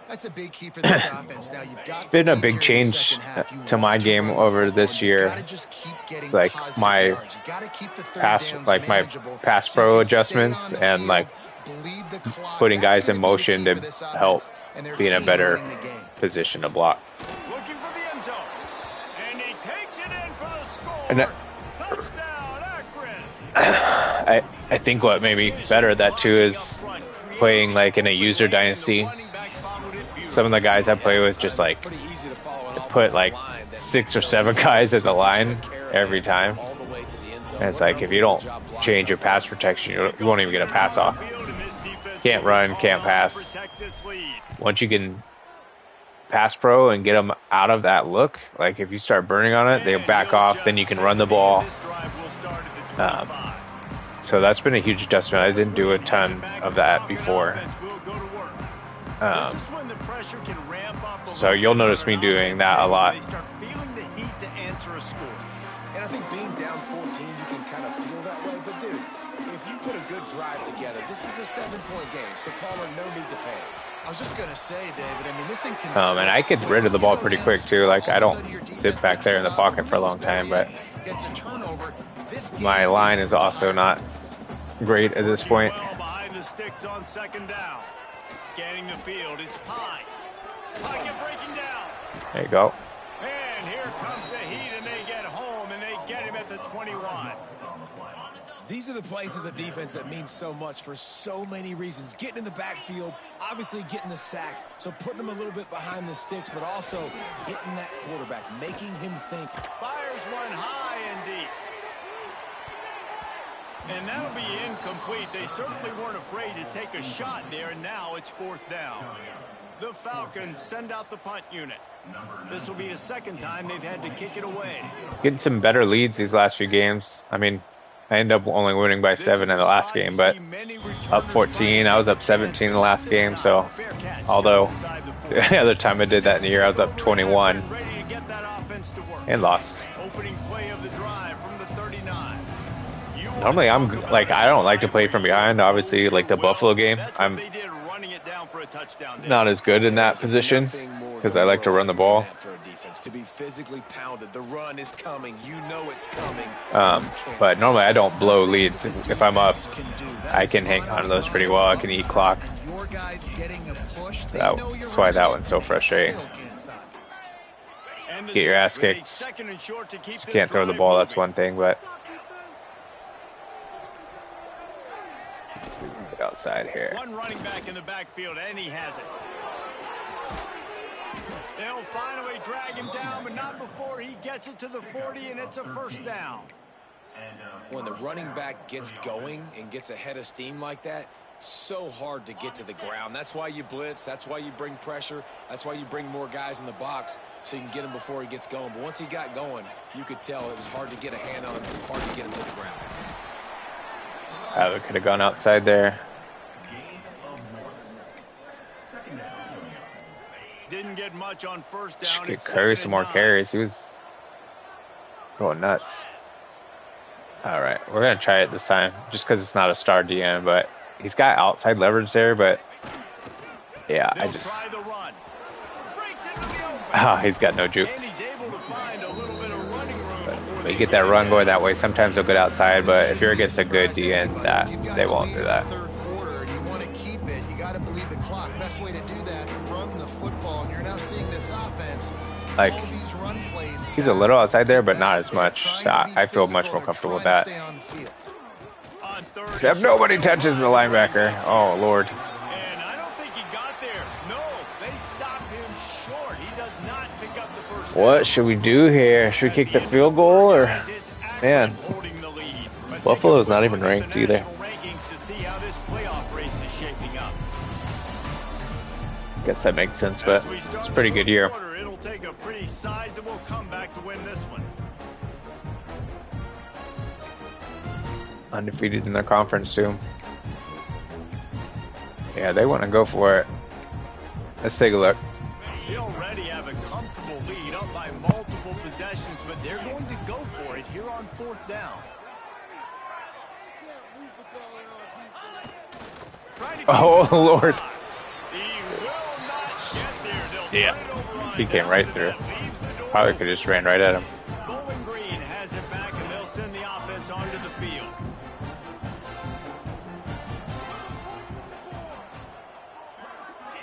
[SPEAKER 4] That's a big key for this offense. Now you've got
[SPEAKER 2] Been a big change to my game over this year. Like my pass pro adjustments and like putting guys in motion to help be in a better position to block.
[SPEAKER 3] Looking for the end zone. And he takes it in for the score.
[SPEAKER 2] And
[SPEAKER 3] Touchdown, Akron.
[SPEAKER 2] I think what made me better at that too is playing like in a user dynasty. Some of the guys I play with just like put like 6 or 7 guys at the line every time. And it's like if you don't change your pass protection, you won't even get a pass off. Can't run, can't pass. Once you can pass pro and get them out of that look, like if you start burning on it, they'll back off, then you can run the ball. So that's been a huge adjustment. I didn't do a ton of that before. So you'll notice me doing that a lot.
[SPEAKER 5] And I think being down 14, you can kind of feel that way. But, dude, if you put a good drive together, this is a 7-point game. So, Palmer, no need to panic.
[SPEAKER 4] I was just going to say, David, I mean, this thing can...
[SPEAKER 2] And I get rid of the ball pretty quick, too. Like, I don't sit back there in the pocket for a long time, but my line is also not great at this point.
[SPEAKER 3] Behind the sticks on second down. Scanning the field, it's Pine. Pocket breaking down.
[SPEAKER 2] There you go.
[SPEAKER 3] And here comes the heat, and they get home, and they get him at the 21.
[SPEAKER 5] These are the plays as a defense that mean so much for so many reasons. Getting in the backfield, obviously getting the sack, so putting them a little bit behind the sticks, but also hitting that quarterback, making him think.
[SPEAKER 3] Fires one high and deep. And that'll be incomplete. They certainly weren't afraid to take a shot there, and now it's 4th down. The Falcons send out the punt unit. This will be the second time they've had to kick it away.
[SPEAKER 2] Getting some better leads these last few games. I mean, I ended up only winning by 7 in the last game, but up 14. I was up 17 in the last game, so although the other time I did that in the year, I was up 21 and lost.
[SPEAKER 3] Opening play of the drive from the 39.
[SPEAKER 2] Normally, I don't like to play from behind. Obviously, like the Buffalo game, I'm not as good in that position because I like to run the ball.
[SPEAKER 5] To be physically pounded, the run is coming. You know it's coming.
[SPEAKER 2] But normally I don't blow leads. If I'm up, I can hang on to those pretty well. I can eat clock. That's why that one's so frustrating. Get your ass kicked. You can't throw the ball. That's one thing, but let's get outside here.
[SPEAKER 3] One running back in the backfield, and he has it. They'll finally drag him down, but not before he gets it to the 40, and it's a first down.
[SPEAKER 5] When the running back gets going and gets ahead of steam like that, so hard to get to the ground. That's why you blitz. That's why you bring pressure. That's why you bring more guys in the box so you can get him before he gets going. But once he got going, you could tell it was hard to get a hand on him, hard to get him to the ground.
[SPEAKER 2] We could have gone outside there.
[SPEAKER 3] Didn't get much on first down.
[SPEAKER 2] Should get Curry some more carries. He was going nuts. All right, we're going to try it this time just because it's not a star DN, but he's got outside leverage there, but yeah, I just... he's got no juke. But you get that run going that way, sometimes they'll get outside, but if you're against a good DN, they won't do that. Like, he's a little outside there, but not as much. So I feel much more comfortable with that. Except nobody touches the linebacker. Oh, Lord.
[SPEAKER 3] And I don't think he got there. No, they stopped him short. He does not pick up the first.
[SPEAKER 2] What should we do here? Should we kick the field goal or?
[SPEAKER 3] It's
[SPEAKER 2] Man,
[SPEAKER 3] holding the lead. Let's take a
[SPEAKER 2] Buffalo's
[SPEAKER 3] quick
[SPEAKER 2] not even
[SPEAKER 3] look at the
[SPEAKER 2] ranked either.
[SPEAKER 3] national rankings to see how this playoff race is shaping up.
[SPEAKER 2] Guess that makes sense, but
[SPEAKER 3] As we
[SPEAKER 2] it's
[SPEAKER 3] start
[SPEAKER 2] a pretty
[SPEAKER 3] the
[SPEAKER 2] good
[SPEAKER 3] fourth
[SPEAKER 2] year.
[SPEAKER 3] quarter, it'll take a pretty sizable comeback to win this one.
[SPEAKER 2] Undefeated in their conference too. Yeah, they want to go for it. Let's take a look.
[SPEAKER 3] They already have a comfortable lead up by multiple possessions, but they're going to go for it here on fourth down.
[SPEAKER 2] Oh, Lord.
[SPEAKER 3] He will not get there. They'll
[SPEAKER 2] Yeah,
[SPEAKER 3] turn it over on
[SPEAKER 2] he came right
[SPEAKER 3] downs,
[SPEAKER 2] through.
[SPEAKER 3] and that leaves the door
[SPEAKER 2] Probably could have just ran right at him.
[SPEAKER 3] Bowling Green has it back, and they'll send the offense onto the field.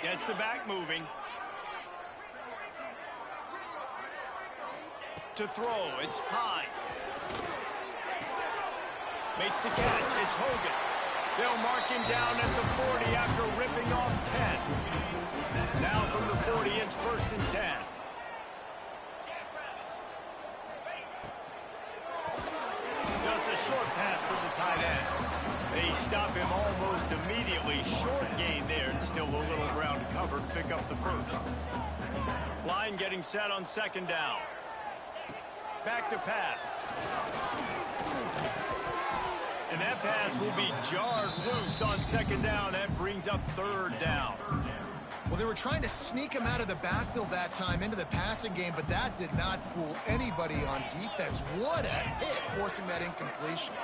[SPEAKER 3] Gets the back moving. To throw, it's Pine. Makes the catch, it's Hogan. They'll mark him down at the 40 after ripping off 10. Now from the 40, it's 1st and 10. Just a short pass to the tight end. They stop him almost immediately. Short gain there, and still a little ground to cover to pick up the first. Line getting set on 2nd down. Back to pass. And that pass will be jarred loose on 2nd down. That brings up 3rd down.
[SPEAKER 4] Well, they were trying to sneak him out of the backfield that time into the passing game, but that did not fool anybody on defense. What a hit, forcing that incompletion.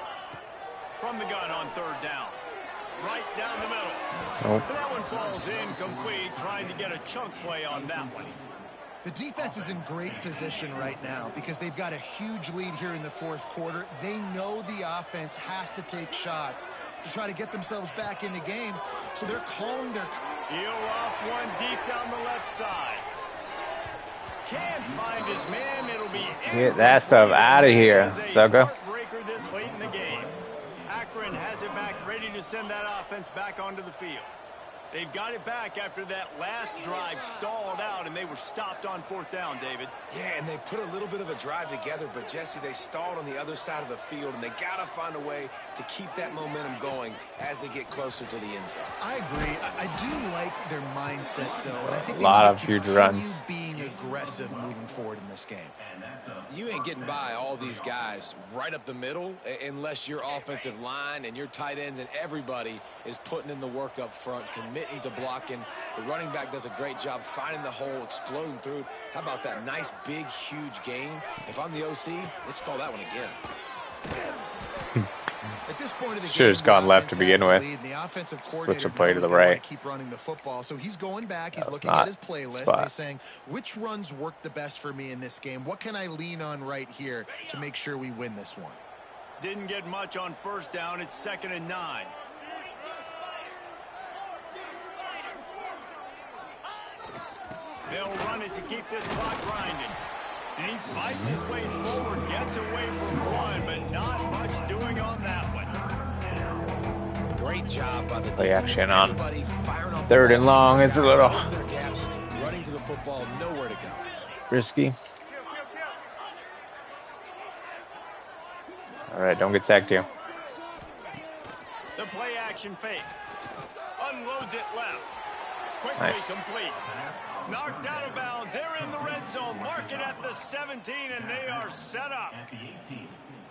[SPEAKER 3] From the gun on 3rd down. Right down the middle.
[SPEAKER 2] Nope.
[SPEAKER 3] That one falls incomplete, trying to get a chunk play on that one.
[SPEAKER 4] The defense is in great position right now because they've got a huge lead here in the 4th quarter. They know the offense has to take shots to try to get themselves back in the game. So they're calling their...
[SPEAKER 3] He'll off one deep down the left side. Can't find his man. It'll be...
[SPEAKER 2] Get that stuff out of here, sucker.
[SPEAKER 3] Heartbreaker this late in the game. Akron has it back, ready to send that offense back onto the field. They've got it back after that last drive stalled out, and they were stopped on 4th down, David.
[SPEAKER 5] Yeah, and they put a little bit of a drive together, but Jesse, they stalled on the other side of the field, and they got to find a way to keep that momentum going as they get closer to the end zone.
[SPEAKER 4] I agree. I do like their mindset, though, and I think
[SPEAKER 2] A lot
[SPEAKER 4] they
[SPEAKER 2] of huge runs.
[SPEAKER 4] being aggressive moving forward in this game.
[SPEAKER 5] You ain't getting by all these guys right up the middle unless your offensive line and your tight ends and everybody is putting in the work up front, committing to blocking. The running back does a great job finding the hole, exploding through. How about that nice, big, huge gain? If I'm the OC, let's call that one again.
[SPEAKER 4] At this point of the
[SPEAKER 2] Should have
[SPEAKER 4] game,
[SPEAKER 2] gone
[SPEAKER 4] the
[SPEAKER 2] left to
[SPEAKER 4] offense
[SPEAKER 2] begin
[SPEAKER 4] has the
[SPEAKER 2] with.
[SPEAKER 4] lead, and the offensive
[SPEAKER 2] Switch
[SPEAKER 4] coordinator
[SPEAKER 2] the play to
[SPEAKER 4] knows
[SPEAKER 2] the
[SPEAKER 4] they wanna
[SPEAKER 2] right.
[SPEAKER 4] keep running the football, so he's going back. He's
[SPEAKER 2] That was
[SPEAKER 4] looking
[SPEAKER 2] not
[SPEAKER 4] at his playlist.
[SPEAKER 2] spot.
[SPEAKER 4] And he's saying, which runs work the best for me in this game? What can I lean on right here to make sure we win this one?
[SPEAKER 3] Didn't get much on 1st down. It's 2nd and 9. They'll run it to keep this clock grinding. And he fights his way forward, gets away from one, but not much doing on that one.
[SPEAKER 5] Great job by the
[SPEAKER 2] Play
[SPEAKER 5] defense.
[SPEAKER 2] action on
[SPEAKER 5] Everybody firing off
[SPEAKER 2] 3rd
[SPEAKER 5] the
[SPEAKER 2] and
[SPEAKER 5] ball.
[SPEAKER 2] long. It's a little
[SPEAKER 5] Guys in their gaps, running to the football, nowhere to go.
[SPEAKER 2] risky. All right, don't get sacked here.
[SPEAKER 3] The play action fake. Unloads it left. Quickly
[SPEAKER 2] Nice.
[SPEAKER 3] complete. Knocked out of bounds. They're in the red zone. Mark it at the 17, and they are set up.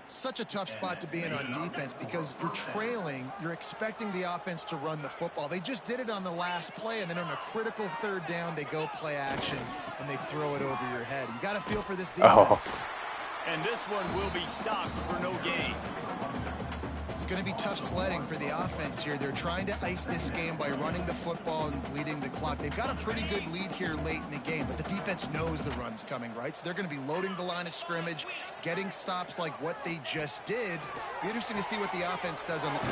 [SPEAKER 4] Such a tough spot to be in on defense because you're trailing. You're expecting the offense to run the football. They just did it on the last play, and then on a critical 3rd down, they go play action, and they throw it over your head. You got to feel for this defense.
[SPEAKER 3] And this one will be stopped for no gain.
[SPEAKER 4] It's going to be tough sledding for the offense here. They're trying to ice this game by running the football and bleeding the clock. They've got a pretty good lead here late in the game, but the defense knows the run's coming, right? So they're going to be loading the line of scrimmage, getting stops like what they just did. Be interesting to see what the offense does on the...
[SPEAKER 3] And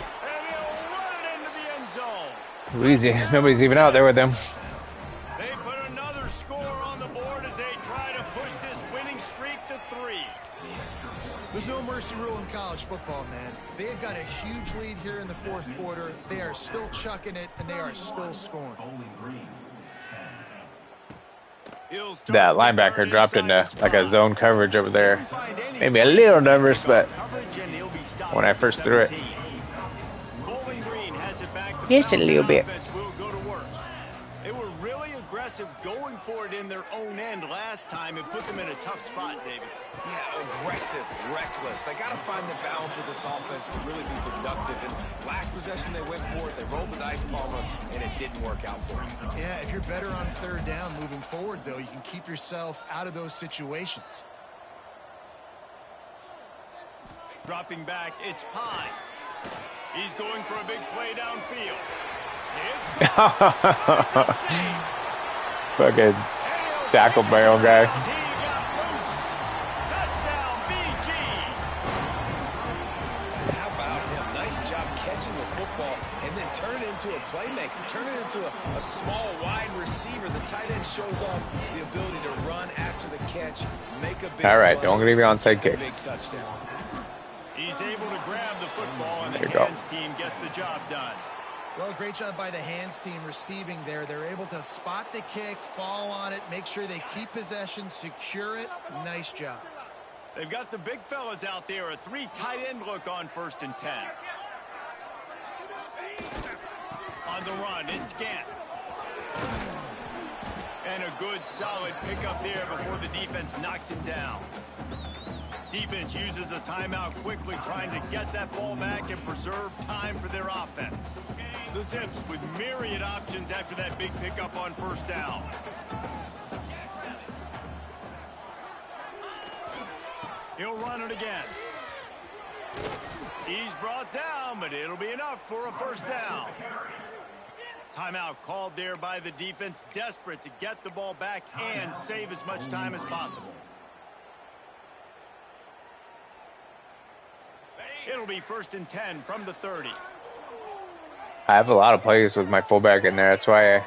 [SPEAKER 3] he'll run it into the end zone.
[SPEAKER 2] Easy. Nobody's even out there with them.
[SPEAKER 3] They put another score on the board as they try to push this winning streak to 3.
[SPEAKER 4] There's no mercy rule in college football, man. They have got a huge lead here in the 4th quarter. They are still chucking it, and they are still scoring.
[SPEAKER 3] He'll start
[SPEAKER 2] That
[SPEAKER 3] the
[SPEAKER 2] linebacker
[SPEAKER 3] return
[SPEAKER 2] dropped
[SPEAKER 3] inside
[SPEAKER 2] into
[SPEAKER 3] the
[SPEAKER 2] like a
[SPEAKER 3] spot.
[SPEAKER 2] zone coverage over there.
[SPEAKER 3] Couldn't find
[SPEAKER 2] Made me a little nervous, but when I first threw it,
[SPEAKER 3] Bowling Green has it back.
[SPEAKER 2] just a little bit.
[SPEAKER 3] Will go to work. They were really aggressive going for it in their own end last time and put them in a tough spot, David.
[SPEAKER 5] Yeah, aggressive, reckless. They got to find the balance with this offense to really be productive. And last possession they went for it, they rolled the dice, Palmer, and it didn't work out for them.
[SPEAKER 4] Yeah, if you're better on third down moving forward, though, you can keep yourself out of those situations.
[SPEAKER 3] Dropping back, it's Pine. He's going for a big play downfield. It's caught.
[SPEAKER 2] Fucking tackle barrel guy.
[SPEAKER 3] He got loose. Touchdown, BG.
[SPEAKER 5] How about him? Nice job catching the football and then turn it into a playmaker. Turn it into a small wide receiver. The tight end shows off the ability to run after the catch, make a big
[SPEAKER 2] All right,
[SPEAKER 5] play,
[SPEAKER 2] don't leave me onside
[SPEAKER 5] big
[SPEAKER 2] kicks.
[SPEAKER 5] touchdown.
[SPEAKER 3] He's able to grab the football, and the
[SPEAKER 2] There you go.
[SPEAKER 3] hands team gets the job done.
[SPEAKER 4] Well, great job by the hands team receiving there. They're able to spot the kick, fall on it, make sure they keep possession, secure it. Nice job.
[SPEAKER 3] They've got the big fellas out there. A 3 tight end look on 1st and 10. On the run, it's Gant. And a good, solid pickup there before the defense knocks him down. Defense uses a timeout quickly, trying to get that ball back and preserve time for their offense. The Zips with myriad options after that big pickup on 1st down. He'll run it again. He's brought down, but it'll be enough for a 1st down. Timeout called there by the defense, desperate to get the ball back and save as much time as possible. It'll be 1st and 10 from the 30.
[SPEAKER 2] I have a lot of plays with my fullback in there. That's why I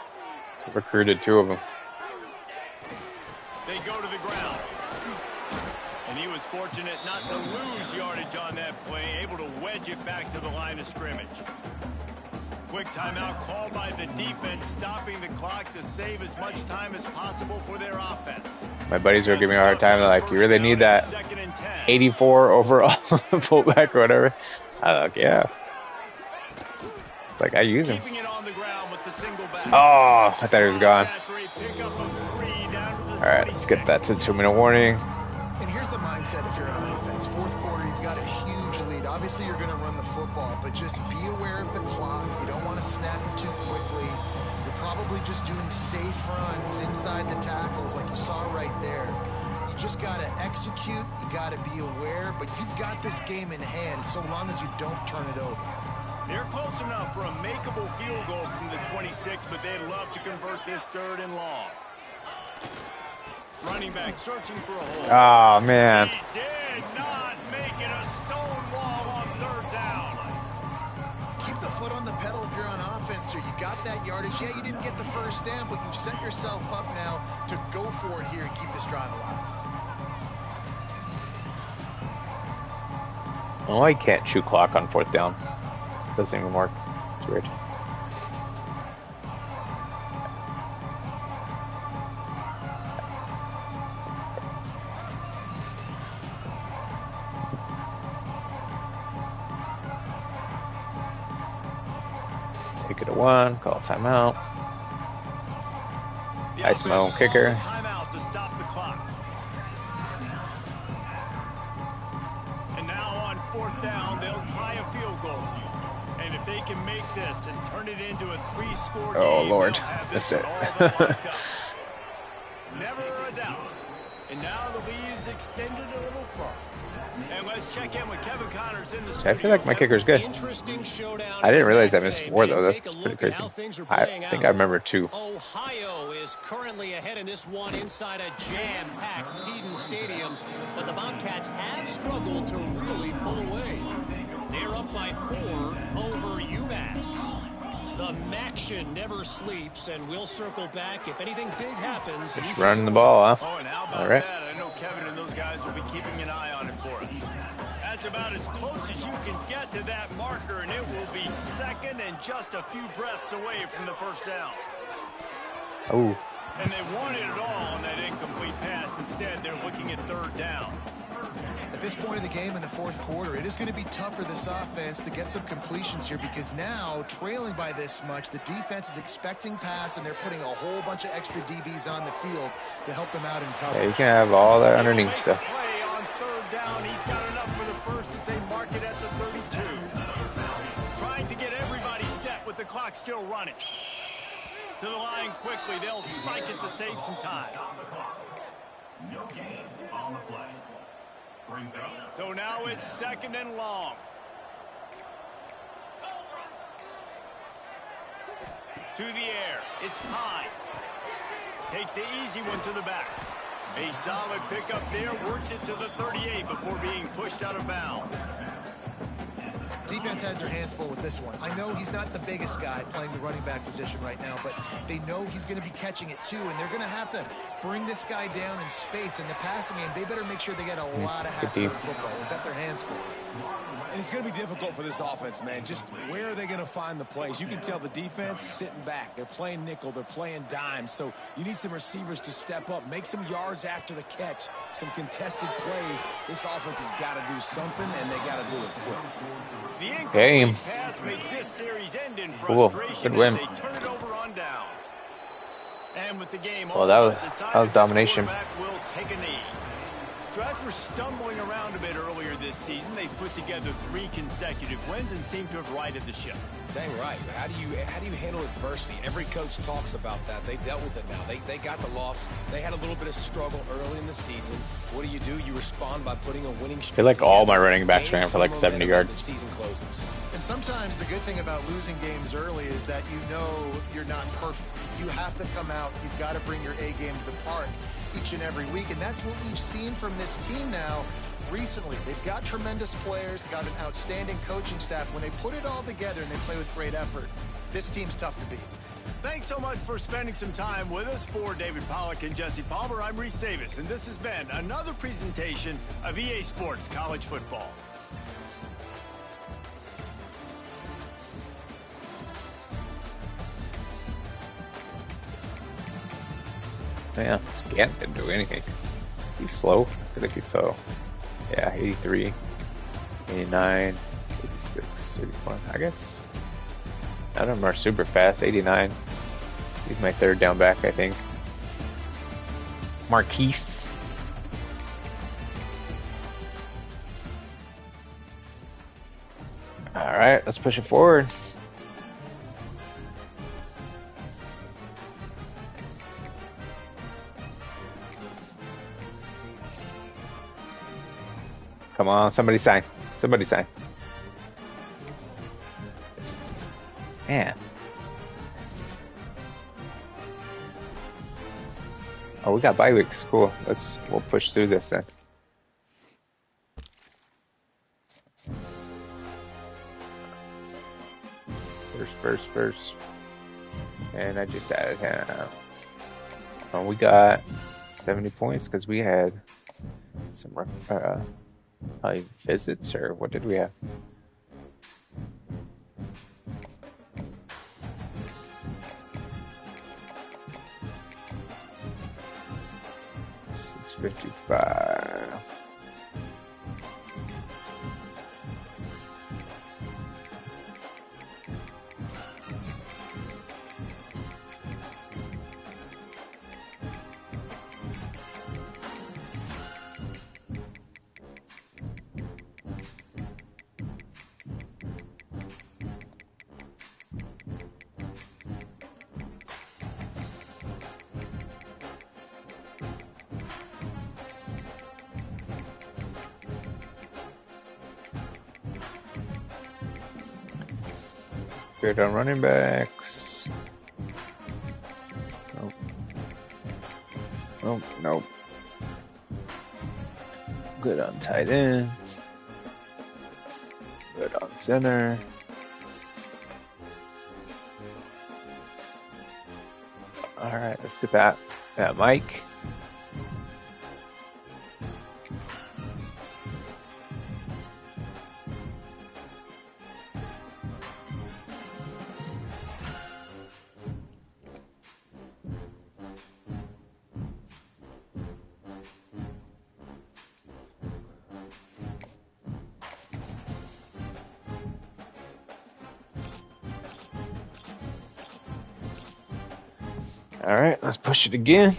[SPEAKER 2] recruited 2 of them.
[SPEAKER 3] They go to the ground. And he was fortunate not to lose yardage on that play, able to wedge it back to the line of scrimmage. Quick timeout called by the defense, stopping the clock to save as much time as possible for their offense.
[SPEAKER 2] My buddies were giving me a hard time. They're like, you really need that 84 overall fullback or whatever. I'm like, yeah. It's like, I use him.
[SPEAKER 3] Keeping it on the ground with the single back.
[SPEAKER 2] Oh, I thought he was gone.
[SPEAKER 3] After a pickup of 3 down to the
[SPEAKER 2] All right, let's get that to 2-minute warning.
[SPEAKER 4] And here's the mindset if you're on offense. 4th quarter, you've got a huge lead. Obviously, you're going to run the football, but just be aware of the clock. You don't want to snap it too quickly. You're probably just doing safe runs inside the tackles like you saw right there. You just got to execute. You got to be aware, but you've got this game in hand so long as you don't turn it over.
[SPEAKER 3] They're close enough for a makeable field goal from the 26, but they'd love to convert this 3rd and long. Running back searching for a hole.
[SPEAKER 2] Oh, man.
[SPEAKER 3] He did not make it a stone wall on 3rd down.
[SPEAKER 4] Keep the foot on the pedal if you're on offense here. You got that yardage. Yeah, you didn't get the 1st down, but you've set yourself up now to go for it here and keep this drive alive.
[SPEAKER 2] Oh, I can't shoot clock on 4th down. Doesn't even work. It's weird. Take it to 1, call timeout. Ice my own kicker.
[SPEAKER 3] Timeout to stop the clock. And now on 4th down, they'll try a field goal. And if they can make this and turn it into a 3-score game,
[SPEAKER 2] Oh, Lord.
[SPEAKER 3] they'll have
[SPEAKER 2] Missed
[SPEAKER 3] this
[SPEAKER 2] it.
[SPEAKER 3] all but locked up. Never a doubt. And now the lead is extended a little further. And let's check in with Kevin Connors in the studio.
[SPEAKER 2] I feel like my kicker's good.
[SPEAKER 6] Interesting showdown.
[SPEAKER 2] I didn't realize I
[SPEAKER 6] today.
[SPEAKER 2] missed 4, though.
[SPEAKER 6] Take a
[SPEAKER 2] That's pretty
[SPEAKER 6] look at
[SPEAKER 2] crazy.
[SPEAKER 6] how things are
[SPEAKER 2] I
[SPEAKER 6] playing
[SPEAKER 2] think
[SPEAKER 6] out.
[SPEAKER 2] I remember 2.
[SPEAKER 6] Ohio is currently ahead in this one inside a jam-packed Eden Stadium, but the Bobcats have struggled to really pull away. They're up by 4 over UMass. The Maction never sleeps, and we'll circle back if anything big happens.
[SPEAKER 2] Just running the ball, huh?
[SPEAKER 3] Oh, and how about
[SPEAKER 2] All right.
[SPEAKER 3] that? I know Kevin and those guys will be keeping an eye on it for us. That's about as close as you can get to that marker, and it will be 2nd and just a few breaths away from the 1st down.
[SPEAKER 2] Oh,
[SPEAKER 3] And they wanted it all on that incomplete pass. Instead, they're looking at third down.
[SPEAKER 4] At this point in the game in the fourth quarter, it is going to be tough for this offense to get some completions here because now, trailing by this much, the defense is expecting pass, and they're putting a whole bunch of extra DBs on the field to help them out in coverage.
[SPEAKER 2] Yeah, you can have all that underneath stuff.
[SPEAKER 3] Play on third down. He's got enough for the first as they mark it at the 32. Trying to get everybody set with the clock still running. To the line quickly. They'll spike it to save some time.
[SPEAKER 7] No gain on the play. Brings up.
[SPEAKER 3] So now it's second and long. To the air. It's Pine. Takes the easy one to the back. A solid pickup there. Works it to the 38 before being pushed out of bounds.
[SPEAKER 4] Defense has their hands full with this one. I know he's not the biggest guy playing the running back position right now, but they know he's going to be catching it too, and they're going to have to bring this guy down in space. In the passing game, they better make sure they get a lot of hats on the football. They've got their hands full.
[SPEAKER 5] And it's going to be difficult for this offense, man. Just where are they going to find the plays? You can tell the defense sitting back. They're playing nickel. They're playing dime. So you need some receivers to step up, make some yards after the catch, some contested plays. This offense has got to do something, and they got to do it quick.
[SPEAKER 3] The
[SPEAKER 2] Game.
[SPEAKER 3] pass makes this series end in
[SPEAKER 2] Cool.
[SPEAKER 3] frustration
[SPEAKER 2] Good win.
[SPEAKER 3] as they turn it over on downs. And with the game
[SPEAKER 2] Well, that was
[SPEAKER 3] decided,
[SPEAKER 2] domination.
[SPEAKER 3] this quarterback will take a knee. So after stumbling around a bit earlier this season, they've put together 3 consecutive wins and seem to have righted the ship.
[SPEAKER 5] Dang right. How do you handle adversity? Every coach talks about that. They've dealt with it now. They got the loss. They had a little bit of struggle early in the season. What do? You respond by putting a winning streak.
[SPEAKER 2] I feel like all my
[SPEAKER 5] together,
[SPEAKER 2] running backs
[SPEAKER 5] gain
[SPEAKER 2] ran for like
[SPEAKER 5] some
[SPEAKER 2] 70
[SPEAKER 5] momentum as
[SPEAKER 2] yards.
[SPEAKER 5] The season closes.
[SPEAKER 4] And sometimes the good thing about losing games early is that you know you're not perfect. You have to come out. You've got to bring your A game to the park each and every week. And that's what we've seen from this team now recently. They've got tremendous players. They've got an outstanding coaching staff. When they put it all together and they play with great effort, this team's tough to beat.
[SPEAKER 3] Thanks so much for spending some time with us. For David Pollack and Jesse Palmer, I'm Reese Davis, and this has been another presentation of EA Sports College Football.
[SPEAKER 2] Man, Gant didn't do anything. He's slow. I feel like he's slow. Yeah, 83, 89, 86, 81. I guess none of them are super fast. 89. He's my third down back, I think. Marquise. All right, let's push it forward. Come on, somebody sign. Somebody sign. Man. Oh, we got bye weeks. Cool. We'll push through this then. First. And I just added him. Oh, we got 70 points because we had some visits, or what did we have? $655. Good on running backs. Nope. Good on tight ends. Good on center. All right, let's get that Mike. All right, let's push it again.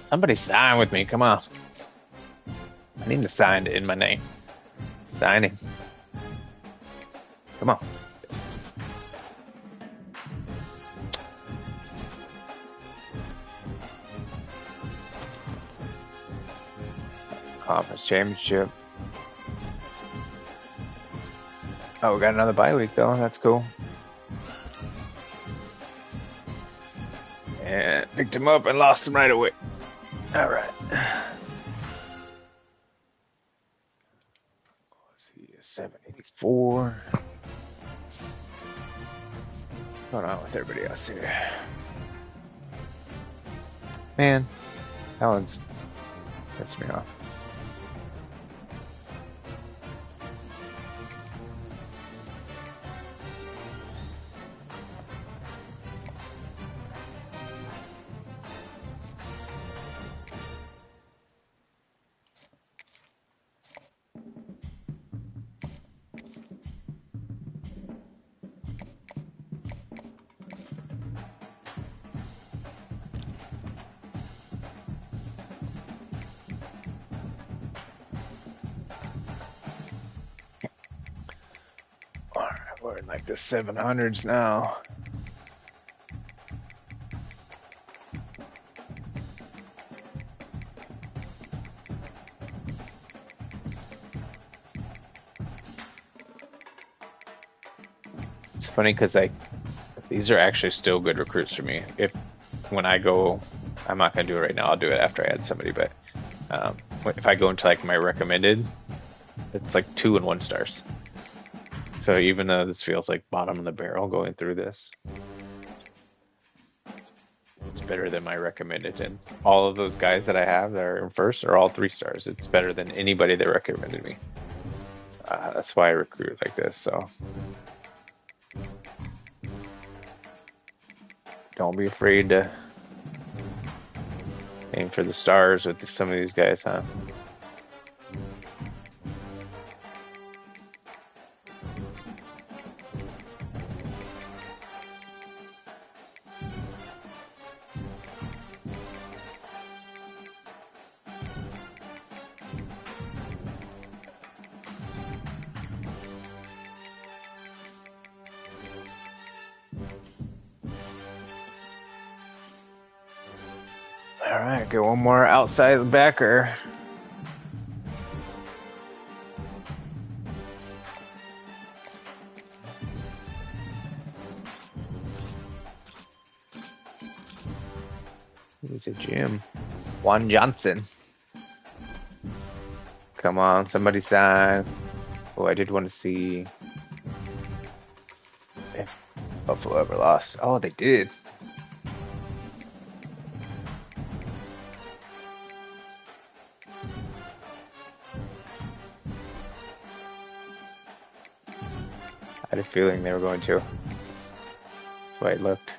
[SPEAKER 2] Somebody sign with me. Come on. I need to sign in my name. Signing. Come on. Conference championship. Oh, we got another bye week though. That's cool. And picked him up and lost him right away. All right. Let's see, 784. What's going on with everybody else here? Man, that one's pissed me off. We're in like the 700s now. It's funny because these are actually still good recruits for me. When I go, I'm not gonna do it right now. I'll do it after I add somebody. But if I go into like my recommended, it's like 2 and 1 stars. So even though this feels like bottom of the barrel going through this, it's better than my recommended. And all of those guys that I have that are in first are all 3 stars. It's better than anybody that recommended me. That's why I recruit like this. So don't be afraid to aim for the stars with some of these guys, huh? All right, get one more outside the backer. Who's a Jim? Juan Johnson. Come on, somebody sign. Oh, I did want to see if Buffalo ever lost. Oh, they did. I had a feeling they were going to. That's why it looked.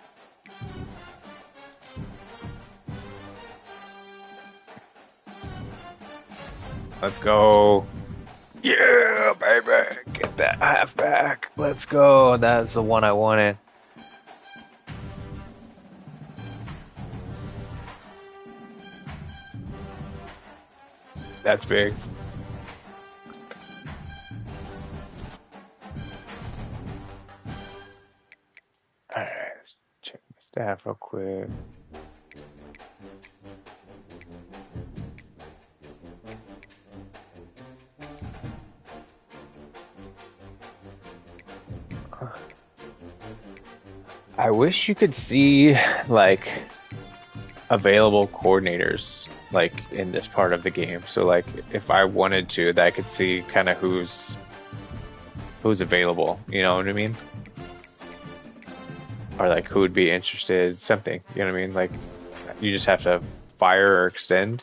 [SPEAKER 2] Let's go. Yeah, baby. Get that halfback. Let's go. That's the one I wanted. That's big. Alright, let's check my staff real quick. I wish you could see like available coordinators like in this part of the game. So like if I wanted to, that I could see kind of who's available, you know what I mean? Or like who would be interested, something, you know what I mean? Like you just have to fire or extend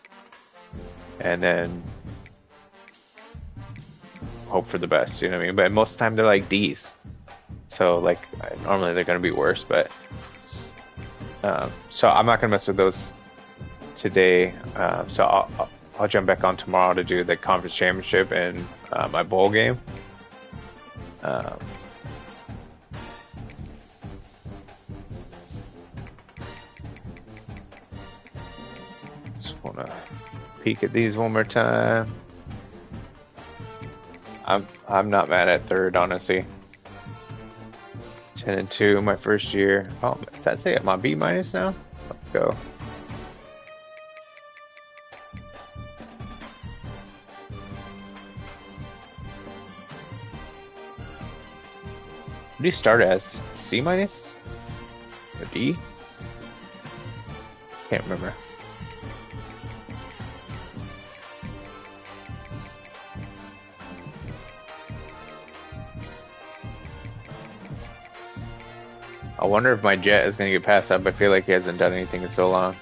[SPEAKER 2] and then hope for the best, you know what I mean? But most of the time they're like D's. So like normally they're going to be worse, but so I'm not going to mess with those today. So I'll jump back on tomorrow to do the conference championship and my bowl game. Want to peek at these one more time. I'm not mad at third, honestly. 10-2 my first year. Oh, that's it. My B minus now. Let's go. What do you start as? C minus? Or D? Can't remember. I wonder if my jet is going to get passed up. I feel like he hasn't done anything in so long.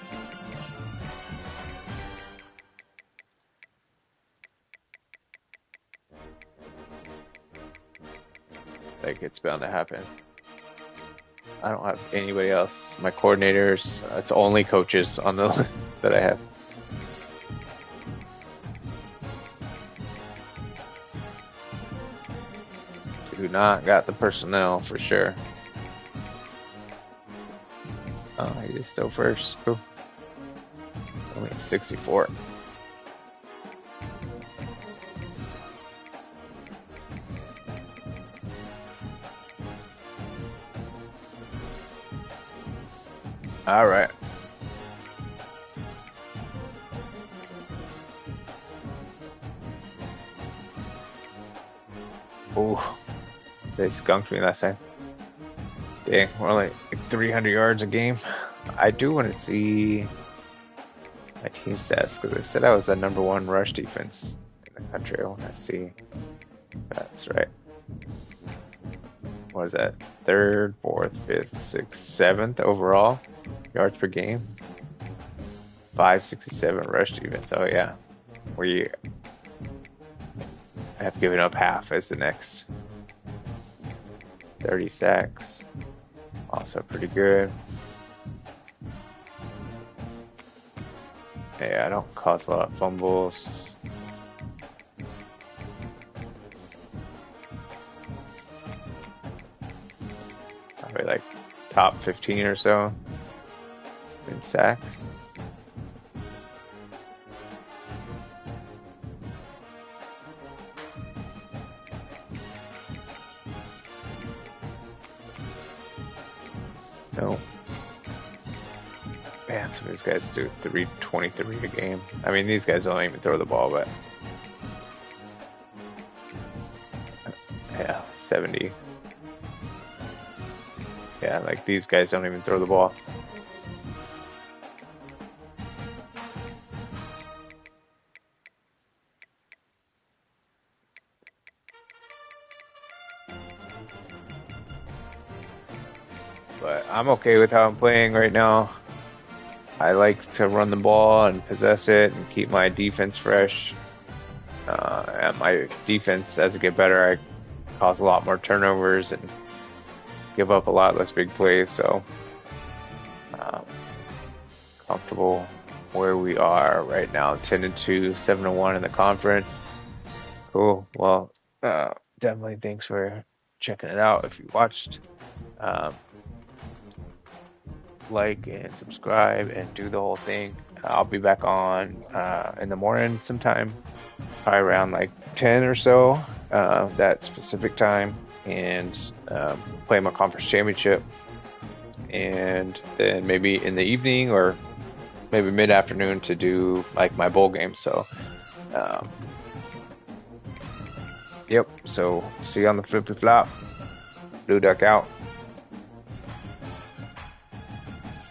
[SPEAKER 2] Like, it's bound to happen. I don't have anybody else. My coordinators, it's only coaches on the list that I have. Do not got the personnel for sure. Oh, he is still first. Ooh. Only at 64. All right. Oh, they skunked me last time. Dang, we're only like 300 yards a game. I do want to see my team stats because they said I was the #1 rush defense in the country. I want to see if that's right. What is that? 3rd, 4th, 5th, 6th, 7th overall yards per game. 567 rush defense. Oh yeah, we have given up half as the next. 30 sacks. Also pretty good. Yeah, I don't cause a lot of fumbles. Probably like top 15 or so in sacks. No. Man, some of these guys do 323 a game. I mean, these guys don't even throw the ball, but yeah, 70. Yeah, like these guys don't even throw the ball. But I'm okay with how I'm playing right now. I like to run the ball and possess it and keep my defense fresh. And my defense, as it get better, I cause a lot more turnovers and give up a lot less big plays. So comfortable where we are right now. 10-2, 7-1 in the conference. Cool. Well, definitely thanks for checking it out. If you watched, like and subscribe and do the whole thing. I'll be back on in the morning sometime, probably around like 10 or so, that specific time, and play my conference championship, and then maybe in the evening or maybe mid-afternoon to do like my bowl game. So yep, so see you on the flippy flop. Blue Duck out.